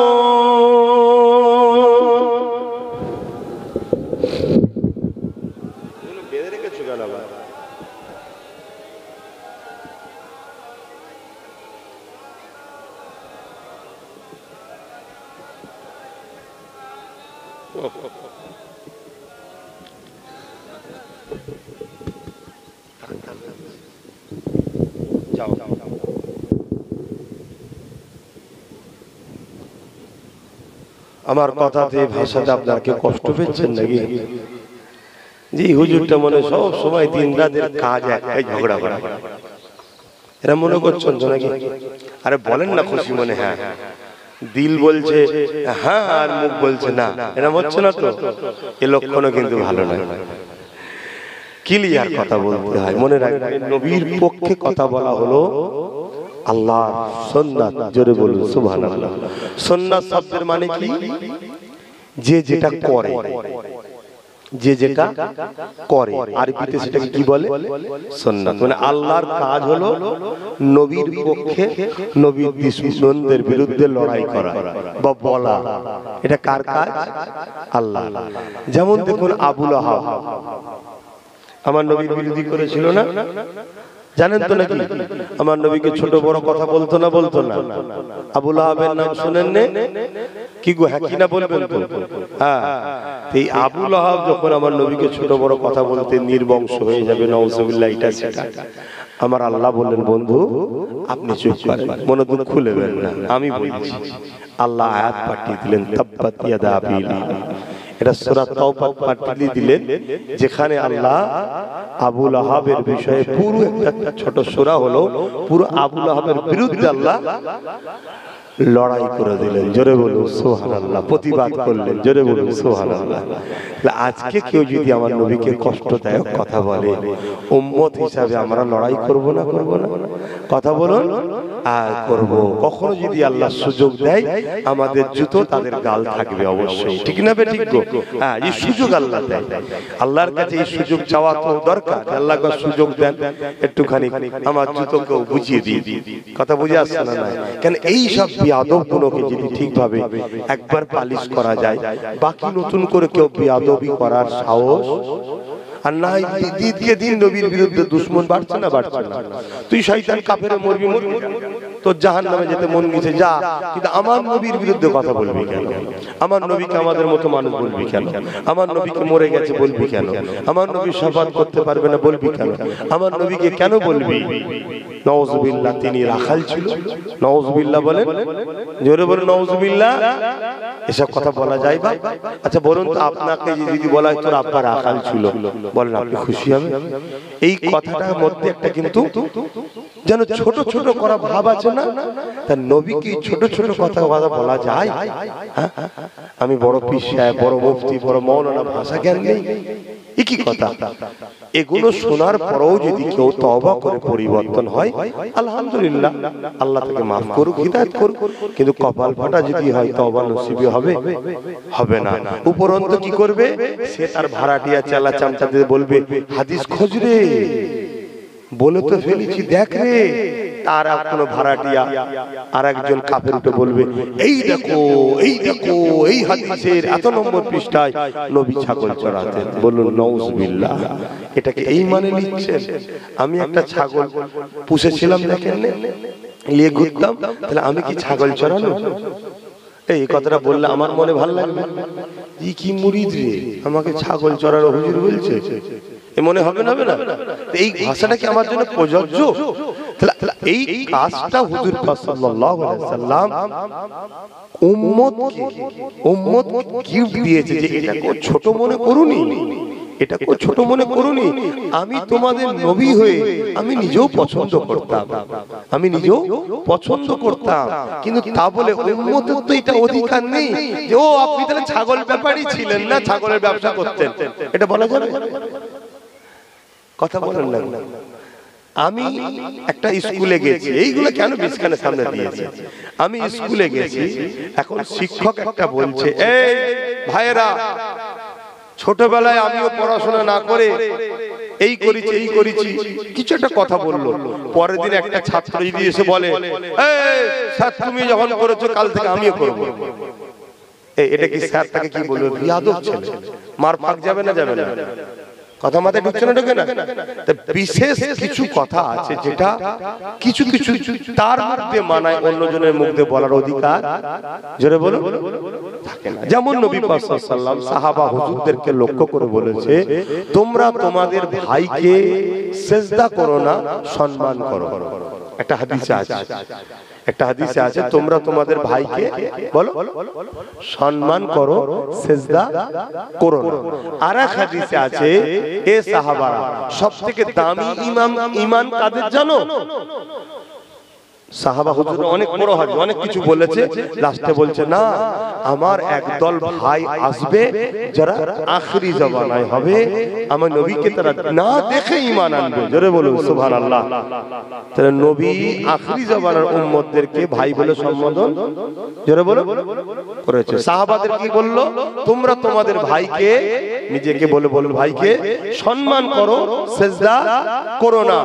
আমার কথাতে ভাষাতে আপনার কি কষ্ট পেয়েছেন নাকি? জি, হুজুরটা মনে সব সময় দিন রাতের কাজ একটাই, ঝগড়া করা। এরা মনে করছেন তো নাকি? আরে বলেন না খুশি মনে, হ্যাঁ। দিল বলছে হ্যাঁ আর মুখ বলছে না, এরা হচ্ছে না তো? এ লক্ষণও কিন্তু ভালো নয়। ক্লিয়ার কথা বলতে হয়। মনে রাখবেন, নবীর পক্ষে কথা বলা হলো আল্লাহ সুন্নাত। জোরে বলুন সুবহানাল্লাহ। সুন্নাত শব্দের মানে কি? যে যেটা করে, যে যেটা করে, আরবিতে সেটাকে কি বলে? সুন্নাত। মানে আল্লাহর কাজ হলো নবীর পক্ষে, নবীর দুশমনদের বিরুদ্ধে লড়াই করা বা বলা। এটা কার কাজ? আল্লাহ। যেমন দেখুন, আবু লাহাব আমার নবীর বিরোধী করেছিল না? জানেন তো নাকি? আমার নবীকে ছোট বড় কথা বলতো না, বলতো না? আবু লাহাবের নাম শুনেন নে? কি গো, হ্যাঁ কি না বলবেন তো? হ্যাঁ, এই আবু লাহাব যখন আমার নবীকে ছোট বড় কথা বলতে, নির্বংশ হয়ে যাবে, নাউযুবিল্লাহ, এটা সেটা, আমার আল্লাহ বললেন, বন্ধু আপনি চুপ করেন, মনে দুঃখ খুলেবেন না, আমি বলছি। আল্লাহ আয়াত পাঠিয়ে দিলেন, তাব্বাত ইয়াদা আবি লাহাব। এটা সূরা তাওবা পাঠিয়ে দিলেন, যেখানে আল্লাহ আবু লাহাবের বিষয়ে পুরো একটা ছোট সূরা হলো, পুরো আবু লাহাবের বিরুদ্ধে আল্লাহ লড়াই করে দিলেন, জোরে বলুন সুবহানাল্লাহ, প্রতিবাদ করলেন, জোরে বলুন সুবহানাল্লাহ। আজকে কেউ যদি আমার নবীকে কষ্টদায়ক কথা বলে, উম্মত হিসাবে আমরা লড়াই করব না, করব না? কথা বলুন, আর করব। কখনো যদি আল্লাহ সুযোগ দেয়, আমাদের জুতো তাদের গাল থাকবে অবশ্যই, ঠিক না? ঠিক গো, হ্যাঁ, এই সুযোগ আল্লাহ দেয়। আল্লাহর কাছে এই সুযোগ চাওয়া তো দরকার। আল্লাহ সুযোগ দেন, একটুখানি আমার জুতোকেও বুঝিয়ে দিই। কথা বুঝে আসছে না? কেন এই সব বিয়াদব গুলোকে যদি ঠিকভাবে একবার পালিশ করা যায়, বাকি নতুন করে কেউ বিয়াদবি করার সাহস আর না। দিনকে দিন নবীর বিরুদ্ধে দুশ্মন বাড়ছে না, বাড়ছে না? তুই শয়তান কাফেরে মরবি, তোর জাহান্নামে যেতে মন গেছে যা, কিন্তু আমার নবীর বিরুদ্ধে কথা বলবি কেন? আমার নবীকে আমাদের মতো মানুষ বলবি কেন? আমার নবীকে মরে গেছে বলবি কেন? আমার নবী শাফাত করতে পারবে না বলবি কেন? আমার নবীকে কেন বলবি? নাউযুবিল্লাহ, তিনি রাখাল ছিল। নাউযুবিল্লাহ বলেন, জোরে বলেন নাউযুবিল্লাহ। এসব কথা বলা যায় বা? আচ্ছা বলুন তো, আপনাকে যদি বলা হয় তোর আব্বা রাখাল ছিল, বলেন আপনি খুশি হবেন? এই কথাটার মধ্যে একটা কিন্তু যেন ছোট ছোট করা ভাব আছে না? তার নবীকে ছোট ছোট কথা বলা যায়? আমি বড় পীর সাহেব, বড় মুফতি, বড় মাওলানা, ভাষা জ্ঞান নেই, এ কি কথা? এগুলো শোনার পরেও যদি কেউ তওবা করে পরিবর্তন হয়, আলহামদুলিল্লাহ, আল্লাহ তাকে মাফ করুক, হিদায়াত করুক। কিন্তু কপাল ফাটা যদি হয়, তওবা নসিব হবে? হবে না। উপরন্ত কি করবে? সে তার ভাড়াটিয়া চালা চামচাদের বলবে, হাদিস খোঁজ রে, বলে তো ফেলেছি, দেখ রে। তার কোনো ভাড়াটিয়া আর একজন কাফের উঠে বলবে, এই দেখো, এই দেখো, এই হাদিসের এত নম্বর পৃষ্ঠায় নবী ছাগল চড়াতেন। বলুন নাউযুবিল্লাহ। এটাকে এই মানে নিচ্ছেন? আমি একটা ছাগল পুষেছিলাম, দেখেন, নিয়ে ঘুরতাম, তাহলে আমি কি ছাগল চড়ানো? এই কথাটা বললে আমার মনে ভালো লাগবে, কি মুরিদ রে, আমাকে ছাগল চড়ানো হুজুর বলছে, এ মনে হবে না? এই ভাষাটা কি আমার জন্য প্রযোজ্য? এই কাজটা হুজুর সাল্লাল্লাহু আলাইহি ওয়াসাল্লাম উম্মতকে গিফট দিয়েছে, যে এটা কো ছোট মনে করুনি, এটা কো ছোট মনে করুনি। আমি তোমাদের নবী হয়ে আমি নিজেও পছন্দ করতাম, আমি নিজেও পছন্দ করতাম, কিন্তু তা বলে উম্মতের তো এটা অধিকার নেই যে ও আপনি তাহলে ছাগল ব্যাপারী ছিলেন না, ছাগলের ব্যবসা করতেন, এটা বলা যাবে? কথা বলেন না। আমি একটা স্কুলে গেছি, এইগুলো কেন বিছখানের সামনে দিয়েছে? আমি স্কুলে গেছি, এখন শিক্ষক একটা বলছে, এই ভাইয়েরা, ছোটবেলায় আমিও পড়াশোনা না করে এই করেছি, এই করেছি, কিছু একটা কথা বললো। পরের দিন একটা ছাত্র যদি এসে বলে, এই স্যার তুমি যখন করেছো কাল থেকে আমিও করবো, এটা কি স্যার তাকে কি বলবে? বিয়াদব ছেলে, মার ফাঁক যাবে না, যাবে না? কথা মাথায় ঢুকছে না, ঢুকে না? বিশেষ কিছু কথা আছে যেটা কিছু কিছু তার মধ্যে মানায়, অন্যজনের মুখে বলার অধিকার জোরে বলো থাকে না। যেমন নবী পাক সাল্লাল্লাহু আলাইহি ওয়াসাল্লাম সাহাবা হুজুরদেরকে লক্ষ্য করে বলেছে, তোমরা তোমাদের ভাইকে সিজদা করো না, সম্মান করো। একটা হাদিসে আছে, একটা হাদিসে আছে, তোমরা তোমাদের ভাইকে বলো সম্মান করো, সিজদা করো না। আর এক হাদিসে আছে, এ সাহাবারা, সবথেকে দামি ঈমান কাদের জানো? সাহাবা হুজুর অনেক বড় হাজি, অনেক কিছু বলেছে, লাস্টে বলছে না, আমার একদল ভাই আসবে যারা আখেরি জামানায় হবে, আমার নবীকে তারা না দেখে ঈমান আনবে। জোরে বলুন সুবহানাল্লাহ। তাহলে নবী আখেরি জামানার উম্মতদেরকে ভাই বলে সম্বোধন জোরে বলো করেছে। সাহাবাদের কি বললো? তোমরা তোমাদের ভাইকে, নিজেকে বলে বলো ভাইকে সম্মান করো, সিজদা করো না।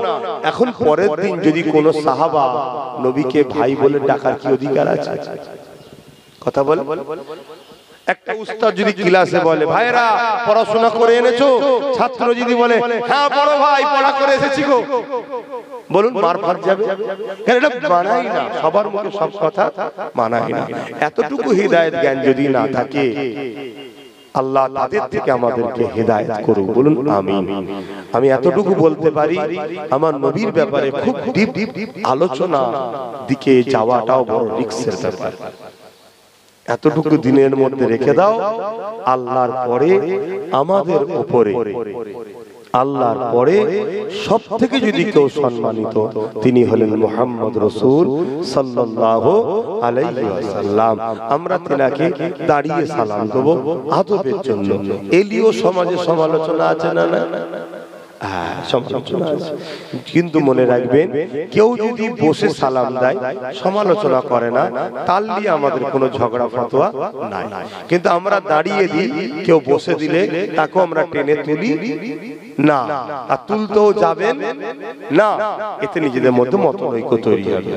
এখন পরের দিন যদি কোন সাহাবা নবীকে ভাই বলে ডাকার কি অধিকার আছে? কথা বলে। একটা উস্তাদ যদি ক্লাসে বলে, ভাইরা পড়াশোনা করে এনেছো, ছাত্র যদি বলে, হ্যাঁ বড় ভাই পড়া করে এসেছি গো, বলুন মার ফাট যাবে? কারণ এটা মানাই না, সবার মুখে সব কথা মানাই না। এতটুকু হিদায়াত জ্ঞান যদি না থাকে, আল্লাহ তাদের থেকে আমাদেরকে হেদায়েত করুন, বলুন আমিন। আমি এতটুকু বলতে পারি, আমার নবীর ব্যাপারে খুব ডিপ আলোচনা দিকে যাওয়াটাও বড় রিস্কের ব্যাপার। এতটুকু দিনের মধ্যে রেখে দাও, আল্লাহর পরে আমাদের উপরে আল্লাহর পরে সবথেকে যদি কেউ সম্মানিত তিনি হলেন মুহাম্মদ রাসূল সাল্লাল্লাহু আলাইহি ওয়াসাল্লাম। আমরা তিনাকে দাঁড়িয়ে সালাম দেব আদবের জন্য। এলিও সমাজে সমালোচনা আছে না? সমালোচনা আছে, কিন্তু মনে রাখবেন কেউ যদি বসে সালাম দেয় সমালোচনা করে না, তার নিয়ে আমাদের কোনো ঝগড়া ফতোয়া নাই। কিন্তু আমরা দাঁড়িয়ে দিই, কেউ বসে দিলে তাকেও আমরা টেনে তুলি না, আর তুলতেও যাবেন না। এতে নিজেদের মধ্যে মতনৈক্য তৈরি হবে,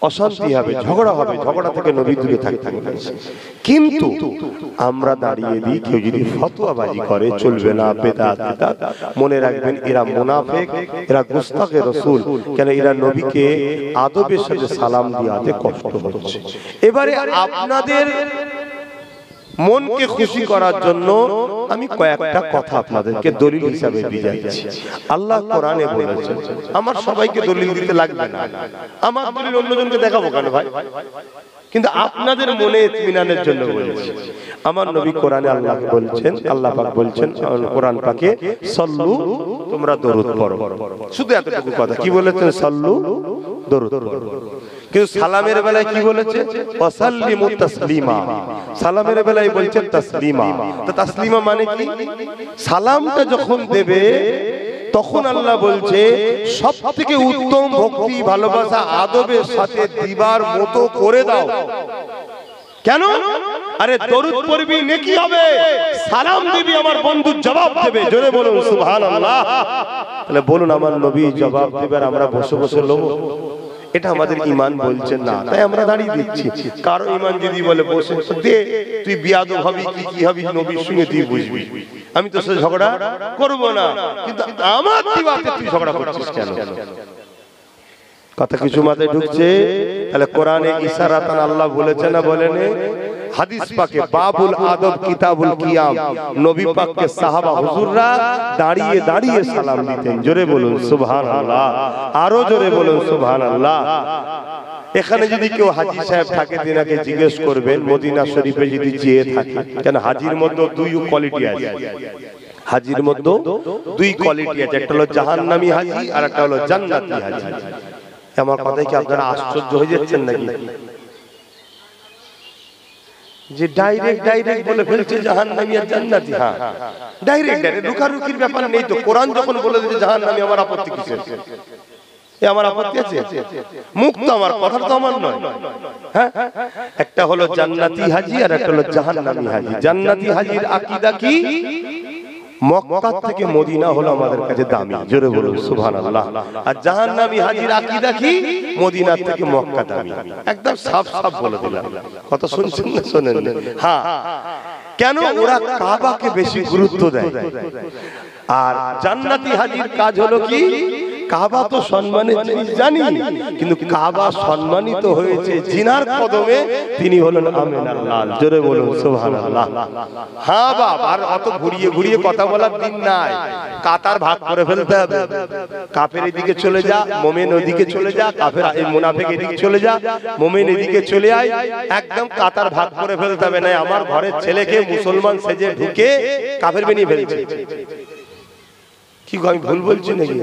অশান্তি হবে, ঝগড়া হবে। ঝগড়া থেকে নবী দূরে থাকতে হবে। কিন্তু আমরা দাঁড়িয়ে দিই, কেউ যদি ফতোয়াবাজি করে চলবে না, বেদাত বেদাত। মনে রাখবেন এরা মুনাফিক, এরা গুস্তাখে রাসূল। কেন? এরা নবীকে আদবের সাথে সালাম দিয়াতে কষ্ট হচ্ছে। এবারে আপনাদের মনকে খুশি করার জন্য আমি কয়েকটা কথা আপনাদেরকে দলিল হিসাবে দিয়ে যাচ্ছি। আল্লাহ কোরআনে বলেছেন, আমার সবাইকে দলিল দিতে লাগবে না, আমার দলিল অন্যজনকে দেখাবো কেন ভাই? কিন্তু আপনাদের মনে ইতমিনানের জন্য বলেছি। আমার নবী কোরআনে আল্লাহ বলছেন, আল্লাহ পাক বলছেন কোরআন পাকে, সাল্লু, তোমরা দরুদ পড়ো। শুধু এতটুকু কথা। কি বলেছেন? সাল্লু, দরুদ পড়ো। কিন্তু সালামের বেলায় কি বলেছে? ওয়াসাল্লিমু তাসলিমা। সালামের বেলায় বলছেন তাসলিমা। তো তাসলিমা মানে কি? সালামটা যখন দেবে তখন আল্লাহ বলছে সবথেকে উত্তম ভক্তি, ভালোবাসা, আদবের সাথে দিবার মতো করে দাও। কেন? আরে দরুদ পড়বি, নেকি হবে। সালাম দিবি, আমার বন্ধু জবাব দেবে। জোরে বলুন সুবহানাল্লাহ। তাহলে বলুন, আমার নবী জবাব দেবে আর আমরা বসে বসে লব? এটা আমাদের ঈমান বলছে না, তাই আমরা দাঁড়িয়ে দিচ্ছি। কারো ঈমান যদি বলে বসে দে, তুই বিয়াদব হবি, কি হবি নবীর সঙ্গে তুই বুঝবি, আমি তো সে ঝগড়া করব না। কিন্তু আমার দিবাতে তুই ঝগড়া করছিস কেন? কথা কিছু মাথায় ঢুকছে? তাহলে কোরআনে ইশারাতান আল্লাহ বলেছে না বলেনি? হাদিস পাকে বাবুল আদব কিতাবুল কিয়াম, নবী পাককে সাহাবা হুজুররা দাঁড়িয়ে দাঁড়িয়ে সালাম দিতেন। জোরে বলুন সুবহানাল্লাহ, আরো জোরে বলুন সুবহানাল্লাহ। এখানে যদি কেউ হাজী সাহেব থাকে, তিনাকে জিজ্ঞেস করবেন মদিনা শরীফে যদি যেয়ে থাকে, কেন হাজীর মধ্যে দুই কোয়ালিটি আছে। হাজীর মধ্যে দুই কোয়ালিটি আছে, একটা হলো জাহান্নামী হাজী আর একটা হলো জান্নাতি হাজী। আমার কথায় কি আপনারা আশ্চর্য হয়ে যাচ্ছেন নাকি? যে ডাইরেক্ট বলে ফেলছে জাহান্নামী আর জান্নাতি। হ্যাঁ, ডাইরেক্ট রুকারুকির ব্যাপার নেই তো। কোরআন যখন বলে দিয়েছে জাহান্নামী, আমার আপত্তি কিসের? আমার আপত্তি আছে? মুখ তো আমার, কথা তো আমার নয়। হ্যাঁ, একটা হলো জান্নাতি হাজী আর একটা হলো জাহান্নামী হাজী। জান্নাতি হাজীর আকীদা কি? মক্কা থেকে মদিনা হলো আমাদের কাছে দামি। জোরে বলুন সুবহানাল্লাহ। আর জাহান্নামী হাজীর আকীদা কি? মদিনা থেকে মক্কা দামি। একদম সাফ সাফ বলে দিলাম। কথা শুনছেন না? শুনেন। হ্যাঁ, কেন? ওরা কাবাকে বেশি গুরুত্ব দেয়। আর জান্নাতি হাজীর কাজ হলো কি? কাবা তো সম্মানের জিনিস জানি, কিন্তু কাবা সম্মানিত হয়েছে জিনার কদমে। তিনি হলেন আমিনার লাল। জোরে বলুন সুবহানাল্লাহ। হ্যাঁ বাবা, আর অত ঘুরিয়ে ঘুরিয়ে কথা বলার দিন নাই। কাতার ভাগ করে ফেলতে হবে। কাফের এদিকে চলে যা, মুমিন ওদিকে চলে যা, কাফের এই মুনাফিক এদিকে চলে যা, মুমিন এদিকে চলে আয়। একদম কাতার ভাগ করে ফেলতে হবে। না আমার ঘরের ছেলেকে মুসলমান সেজে ঢুকে কাফের বানিয়ে ফেলছে। কি আমি ভুল বলছি নাকি?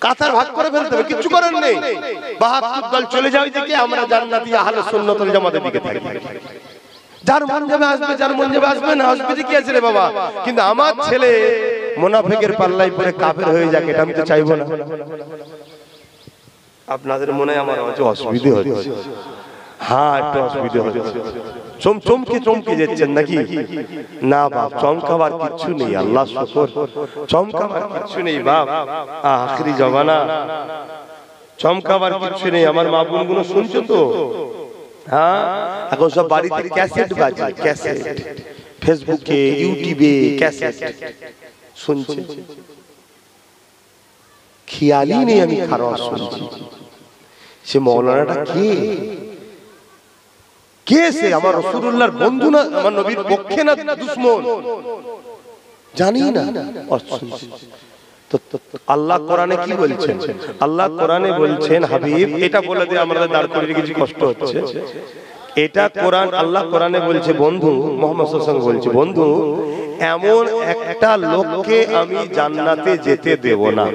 কাতার ভাগ করে ফেলতে হবে, কিছু করার নেই। ৭২ দল চলে যাওয়ার দিকে, আমরা জান্নাতি আহলে সুন্নাত ওয়াল জামাতের দিকে থাকি। যার মন যাবে আসবে, যার মন যাবে আসবে না। অসুবিধা কি আছে রে বাবা? কিন্তু আমার ছেলে মুনাফিকের পাল্লায় পড়ে কাফের হয়ে যাক, এটা আমি তো চাইবো না। আপনাদের মনে আমার অসুবিধা হচ্ছে? হ্যাঁ, একটু অসুবিধা হচ্ছে। চমকে যাচ্ছেন নাকি? না বাপ, চমকাবার কিচ্ছু নেই। আল্লাহ শুকর, চমকাবার কিচ্ছু নেই বাপ। আখিরি জমানা, চমকাবার কিচ্ছু নেই। আমার মা বোনগুলো শুনছো তো? হ্যাঁ, এখন সব বাড়িতে ক্যাসেট বাজে, ক্যাসেট, ফেসবুকে, ইউটিউবে ক্যাসেট শুনছে। খেয়ালই নেই আমি খারাপ শুনছি। সে মৌলানাটা কে? কে সে? আমার রাসূলুল্লাহর বন্ধু না? আমার নবীর পক্ষে না দুশমন? জানি না। তো আল্লাহ কোরআনে কি বলছেন? আল্লাহ কোরআনে বলছেন, হাবিব এটা বলে দিয়ে আমাদের দাঁড় করিয়ে কিছু কষ্ট হচ্ছে। এটা কোরআন, আল্লাহ কোরআনে বলছে, বন্ধু মুহাম্মদ সাল্লাল্লাহু আলাইহি ওয়াসাল্লাম বলছে, বন্ধু এমন একটা লোককে আমি জান্নাতে যেতে দেব না।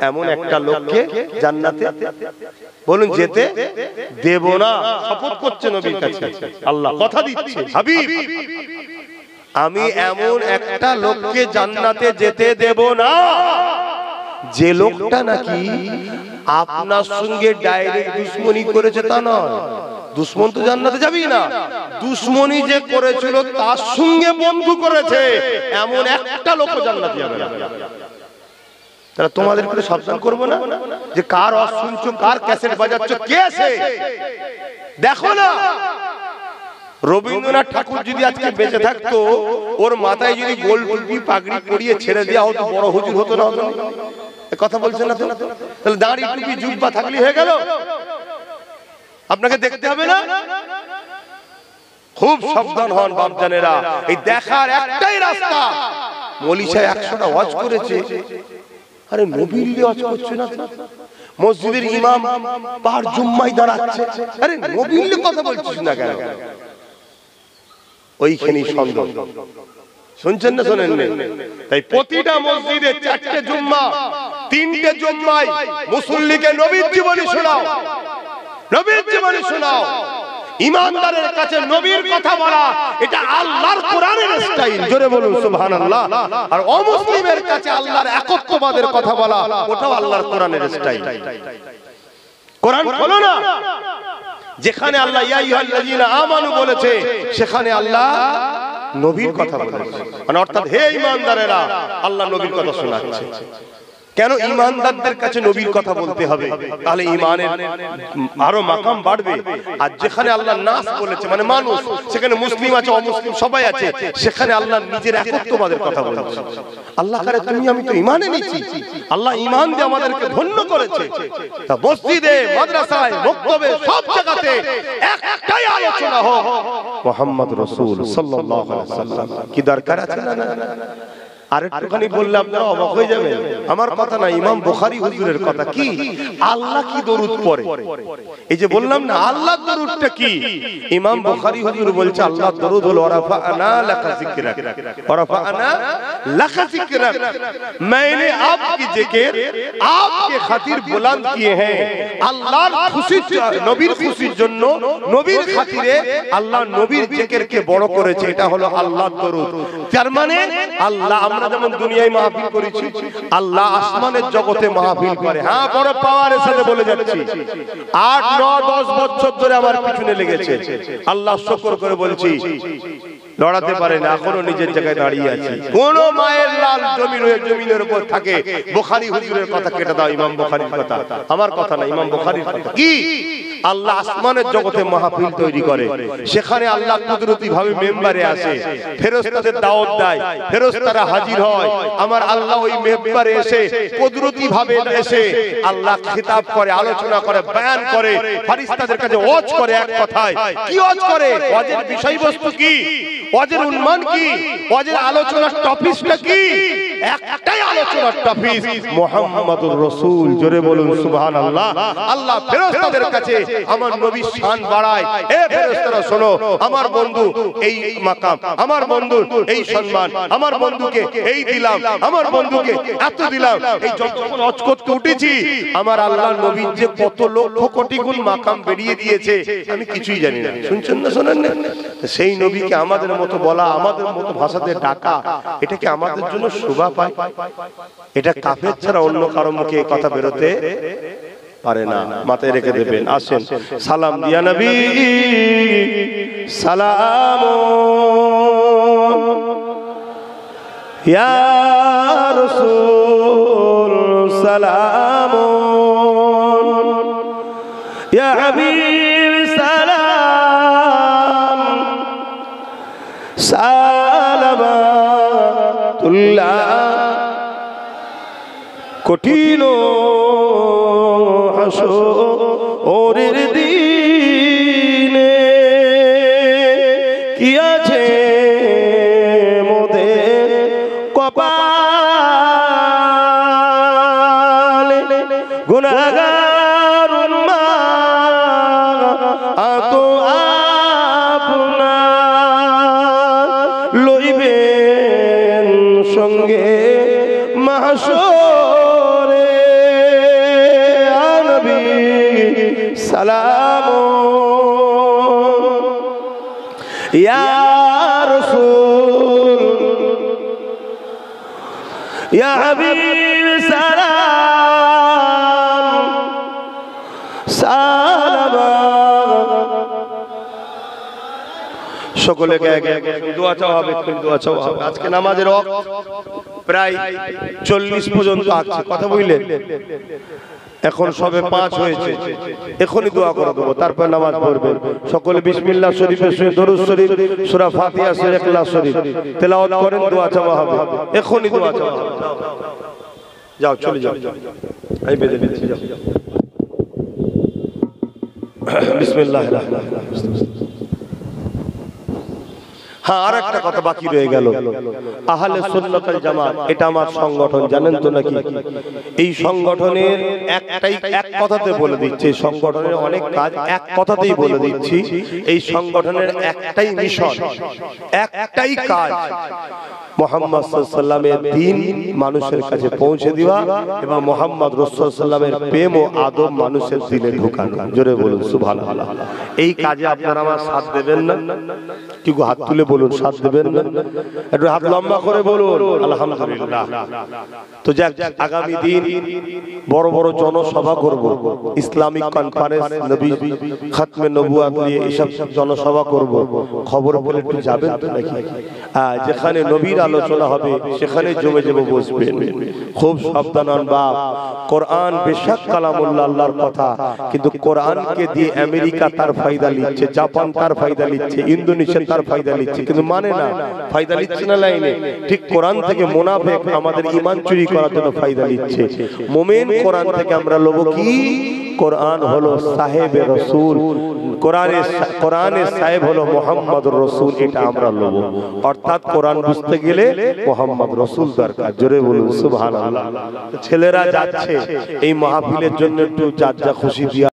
এমন একটা লোককে জান্নাতে বলুন যেতে দেব না। শপথ করছে নবীর কাছে আল্লাহ, কথা দিচ্ছে হাবিব আমি এমন একটা লোককে জান্নাতে যেতে দেব না যে লোকটা নাকি আপনার সঙ্গে ডাইরেক্ট দুশমনি করেছে তা নয়। দুশমন তো জান্নাতে যাবি না, দুশমনি যে করেছিল তার সঙ্গে বন্ধু করেছে এমন একটা লোক জান্নাতে যাবে না। তাহলে তোমাদের করে সাবধান করবো না যে কার ওয়াজ শুনছো, কার ক্যাসেট বাজাচ্ছ, কে আছে দেখো না। রবীন্দ্রনাথ ঠাকুর যদি আজকে বেঁচে থাকতো, ওর মাথায় যদি গোল টুপি পাগড়ি পরিয়ে ছেড়ে দেওয়া হতো, বড় হুজুর হতো না হতো? কথা বলছে না তো? তাহলে দাড়ি টুপি জুব্বা থাকলে হয়ে গেল? আপনাকে দেখতে হবে না? খুব সাবধান হন বাপজানেরা, এই দেখার একটাই রাস্তা। মৌলী সাহেব 100টা ওয়াজ করেছে, আরে নবীর ওয়াজ করছে না? মসজিদের ইমাম পার জুম্মায় দাঁড়াচ্ছে, আরে নবীর কথা বলছিস না কেন? ওইখানেই সন্দেহ। শুনছেন না শোনেন? তাই প্রতিটা মসজিদে 4টে জুম্মা, 3টে জুম্মায় মুসল্লিকে নবীর জীবনী শোনাও, নবীর জীবনী শোনাও। ইমানদারের কাছে নবীর কথা বলা এটা আল্লাহর কোরআনের স্টাইল, জোরে বলুন সুবহানাল্লাহ। আর অমুসলিমের কাছে আল্লাহর একত্ববাদের কথা বলা ওটাও আল্লাহর কোরআনের স্টাইল। কোরআন খোলো না, যেখানে আল্লাহ ইয়া আইয়ুহাল্লাযীনা আমানু বলেছে সেখানে আল্লাহ নবীর কথা বলেছে, মানে অর্থাৎ হে ঈমানদারেরা আল্লাহ নবীর কথা শোনাচ্ছে। কেন ঈমানদারদের কাছে নবীর কথা বলতে হবে? তাহলে ঈমানের আরো মাকাম বাড়বে। আর যেখানে আল্লাহ নাস বলেছে মানে মানুষ, সেখানে মুসলিম আছে অমুসলিম সবাই আছে, সেখানে আল্লাহ নিজের একত্ববাদের কথা বলেছে। আল্লাহ করে তুমি আমি তো ঈমানে নিয়েছি, আল্লাহ ঈমান দিয়ে আমাদেরকে ধন্য করেছে। তা মসজিদে, মাদ্রাসায়, মক্তবে সব জায়গাতে একটাই আলোচনা হোক মুহাম্মদ রাসূল সাল্লাল্লাহু আলাইহি ওয়াসাল্লাম। কি দরকার আছে না? আর একটুখানি বললে আপনারা অবাক হয়ে যাবেন। আমার কথা না, ইমাম বুখারী হুজুরের কথা। কি আল্লাহ কি দরুদ পড়ে? এই যে বললাম না আল্লাহ দরুদটা কি, ইমাম বুখারী হুজুর বলছে আল্লাহ দরুদ হলো ওয়ারাফা'না লাকা যিকরাক, ওয়ারাফা'না লাকা যিকরাক, मैंने आपकी जिक्र आपके खातिर बुलंद किए हैं। আল্লাহর খুশি, নবীর খুশির জন্য, নবীর খাতিরে আল্লাহ নবীর জিকিরকে বড় করেছে। এটা হলো আল্লাহর দরুদ। তার মানে আল্লাহ, আমরা যেমন দুনিয়ায় মাহফিল করেছি, আল্লাহ আসমানের জগতে মাহফিল করে। হ্যাঁ, বড় পাওয়ারের সাথে বলে যাচ্ছি, 8, 9, 10 বছর ধরে আমার পিছনে লেগেছে। আল্লাহ শুকর করে বলছি লড়াতে পারে না, এখনো নিজের জায়গায় দাঁড়িয়ে আছে। কোন মায়ের লাল জমিনের উপর থাকে। বুখারী হুজুরের কথা কেটে দাও, ইমাম বুখারীর কথা, আমার কথা না, ইমাম বুখারীর কথা। কি আল্লাহ আসমানের জগতে মাহফিল তৈরি করে, সেখানে আল্লাহ কুদরতি ভাবে মেম্বারে আসে, ফেরেশতাদের দাওয়াত দেয়, ফেরেশতারা হাজির হয়। আমার আল্লাহ ওই মেম্বারে এসে কুদরতি ভাবে এসে আল্লাহ খিতাব করে, আলোচনা করে, বয়ান করে, ফেরেশতাদের কাছে ওয়াজ করে। এক কথায় কি ওয়াজ করে? ওয়াজের বিষয়বস্তু কি, ওয়াজের উন্মান কি, ওয়াজের আলোচনার টপিকটা কি? একটাই আলোচনার টপিক মুহাম্মাদুর রাসূল। জোরে বলুন সুবহানাল্লাহ। আল্লাহ ফেরেশতাদের কাছে আমার নবীর শান বাড়ায়। এ ফেরেশতারা শোনো, আমার বন্ধু এই মাকাম, আমার বন্ধু এই সম্মান, আমার বন্ধুকে এই দিলাম, আমার বন্ধুকে এত দিলাম। এই যখন ওয়াজ করতে উঠেছি, আমার আল্লাহর নবীর যে কত লক্ষ কোটি গুণ মাকাম বেরিয়ে দিয়েছে আমি কিছুই জানি না। শুনছেন না শোনেন না? সেই নবীকে আমাদের মতো বলা, আমাদের মতো ভাষাতে ডাকা, এটা কি আমাদের জন্য শোভা পায়? এটা কাফের ছাড়া অন্য কারো মুখে এই কথা বেরোতে পারে না, মাথায় রেখে দেবেন। আসেন সালাম দিয়া নবী সালাম ইয়া রাসূল সালাম ইয়া হাবিব সালাম সালামাতুল্লাহ। কঠিন হাসরের দিনে কি আছে মোদের কপালে, গুনাহগার উম্মাত আপনার লইবে ইয়া রাসূল ইয়া হাবিব সালাম সালাম। সকলে দোয়া চাওয়া হবে, দোয়া চাওয়া হবে। আজকে নামাজের ওয়াক্ত প্রায় 40 পর্যন্ত আছে, কথা বুঝলেন? এখন সবে 5 হয়েছে, এখনই দোয়া করে দেবো, তারপর নামাজ পড়বেন। সকলে বিসমিল্লাহ শরীফের সঙ্গে দরুদ শরীফ, সূরা ফাতিহা, সূরা ইখলাস শরীফ তেলাওয়াত করেন, দোয়া চাওয়া হবে, এখনই দোয়া চাওয়া হবে। যাও চলে যাও, এই বেঁধে দিচ্ছি, যাও। বিসমিল্লাহির রহমানির রহিম। হ্যাঁ, আর একটা কথা বাকি রয়ে গেল। আহলে সুন্নাত ওয়াল জামাত এটা আমার সংগঠন, জানেন তো নাকি? এই সংগঠনের এক কথাতে বলে দিচ্ছি, এই সংগঠনের অনেক কাজ এক কথাতেই বলে দিচ্ছি। এই সংগঠনের একটাই মিশন, একটাই কাজ, মুহাম্মদ সাল্লাল্লাহু আলাইহি ওয়াসাল্লামের দ্বীন মানুষের কাছে পৌঁছে দেওয়া এবং মুহাম্মদ রাসূলুল্লাহ সাল্লাল্লাহু আলাইহি ওয়াসাল্লামের প্রেম ও আদব মানুষের দিলে ঢোকানো। জোরে বলুন সুবহানাল্লাহ। এই কাজে আপনারা আমার সাথ দেবেন না? কি গো, হাত তুলে বলুন, সাথ দেবেন না? একটু হাত লম্বা করে বলুন আলহামদুলিল্লাহ। তো যাক, আগামী দিন বড় বড় জনসভা করব, ইসলামিক কনফারেন্স, নবী খাতমে নবুয়াত নিয়ে এসব জনসভা করব। খবর বলে একটু যাবেন তো নাকি? যেখানে নবীর আলোচনা হবে সেখানে জমে জমে বসবেন। খুব সাবধান হন বাপ। কোরআন বেশক কালামুল্লাহ, আল্লাহর কথা, কিন্তু কোরআনকে দিয়ে আমেরিকা তার ফায়দা নিচ্ছে, জাপান তার ফায়দা নিচ্ছে, ইন্দোনেশিয়া তার ফায়দা নিচ্ছে, কিন্তু মানে না, ফায়দা নিচ্ছে না লাইনে। ঠিক কোরআন থেকে মুনাফিক আমাদের ঈমান চুরি করার জন্য ফায়দা নিচ্ছে। মুমিন কোরআন থেকে আমরা লব কি? কোরআন হলো সাহেবে রাসূল, কোরআনের সাহেব হলো মুহাম্মদুর রাসূল, এটা আমরা লব। অর্থাৎ কোরআন বুঝতে গেলে মুহাম্মদ রাসূল দরকার। জোরে বলুন সুবহানাল্লাহ। ছেলেরা যাচ্ছে এই মাহফিলের জন্য, একটু যা যা খুশি দিয়া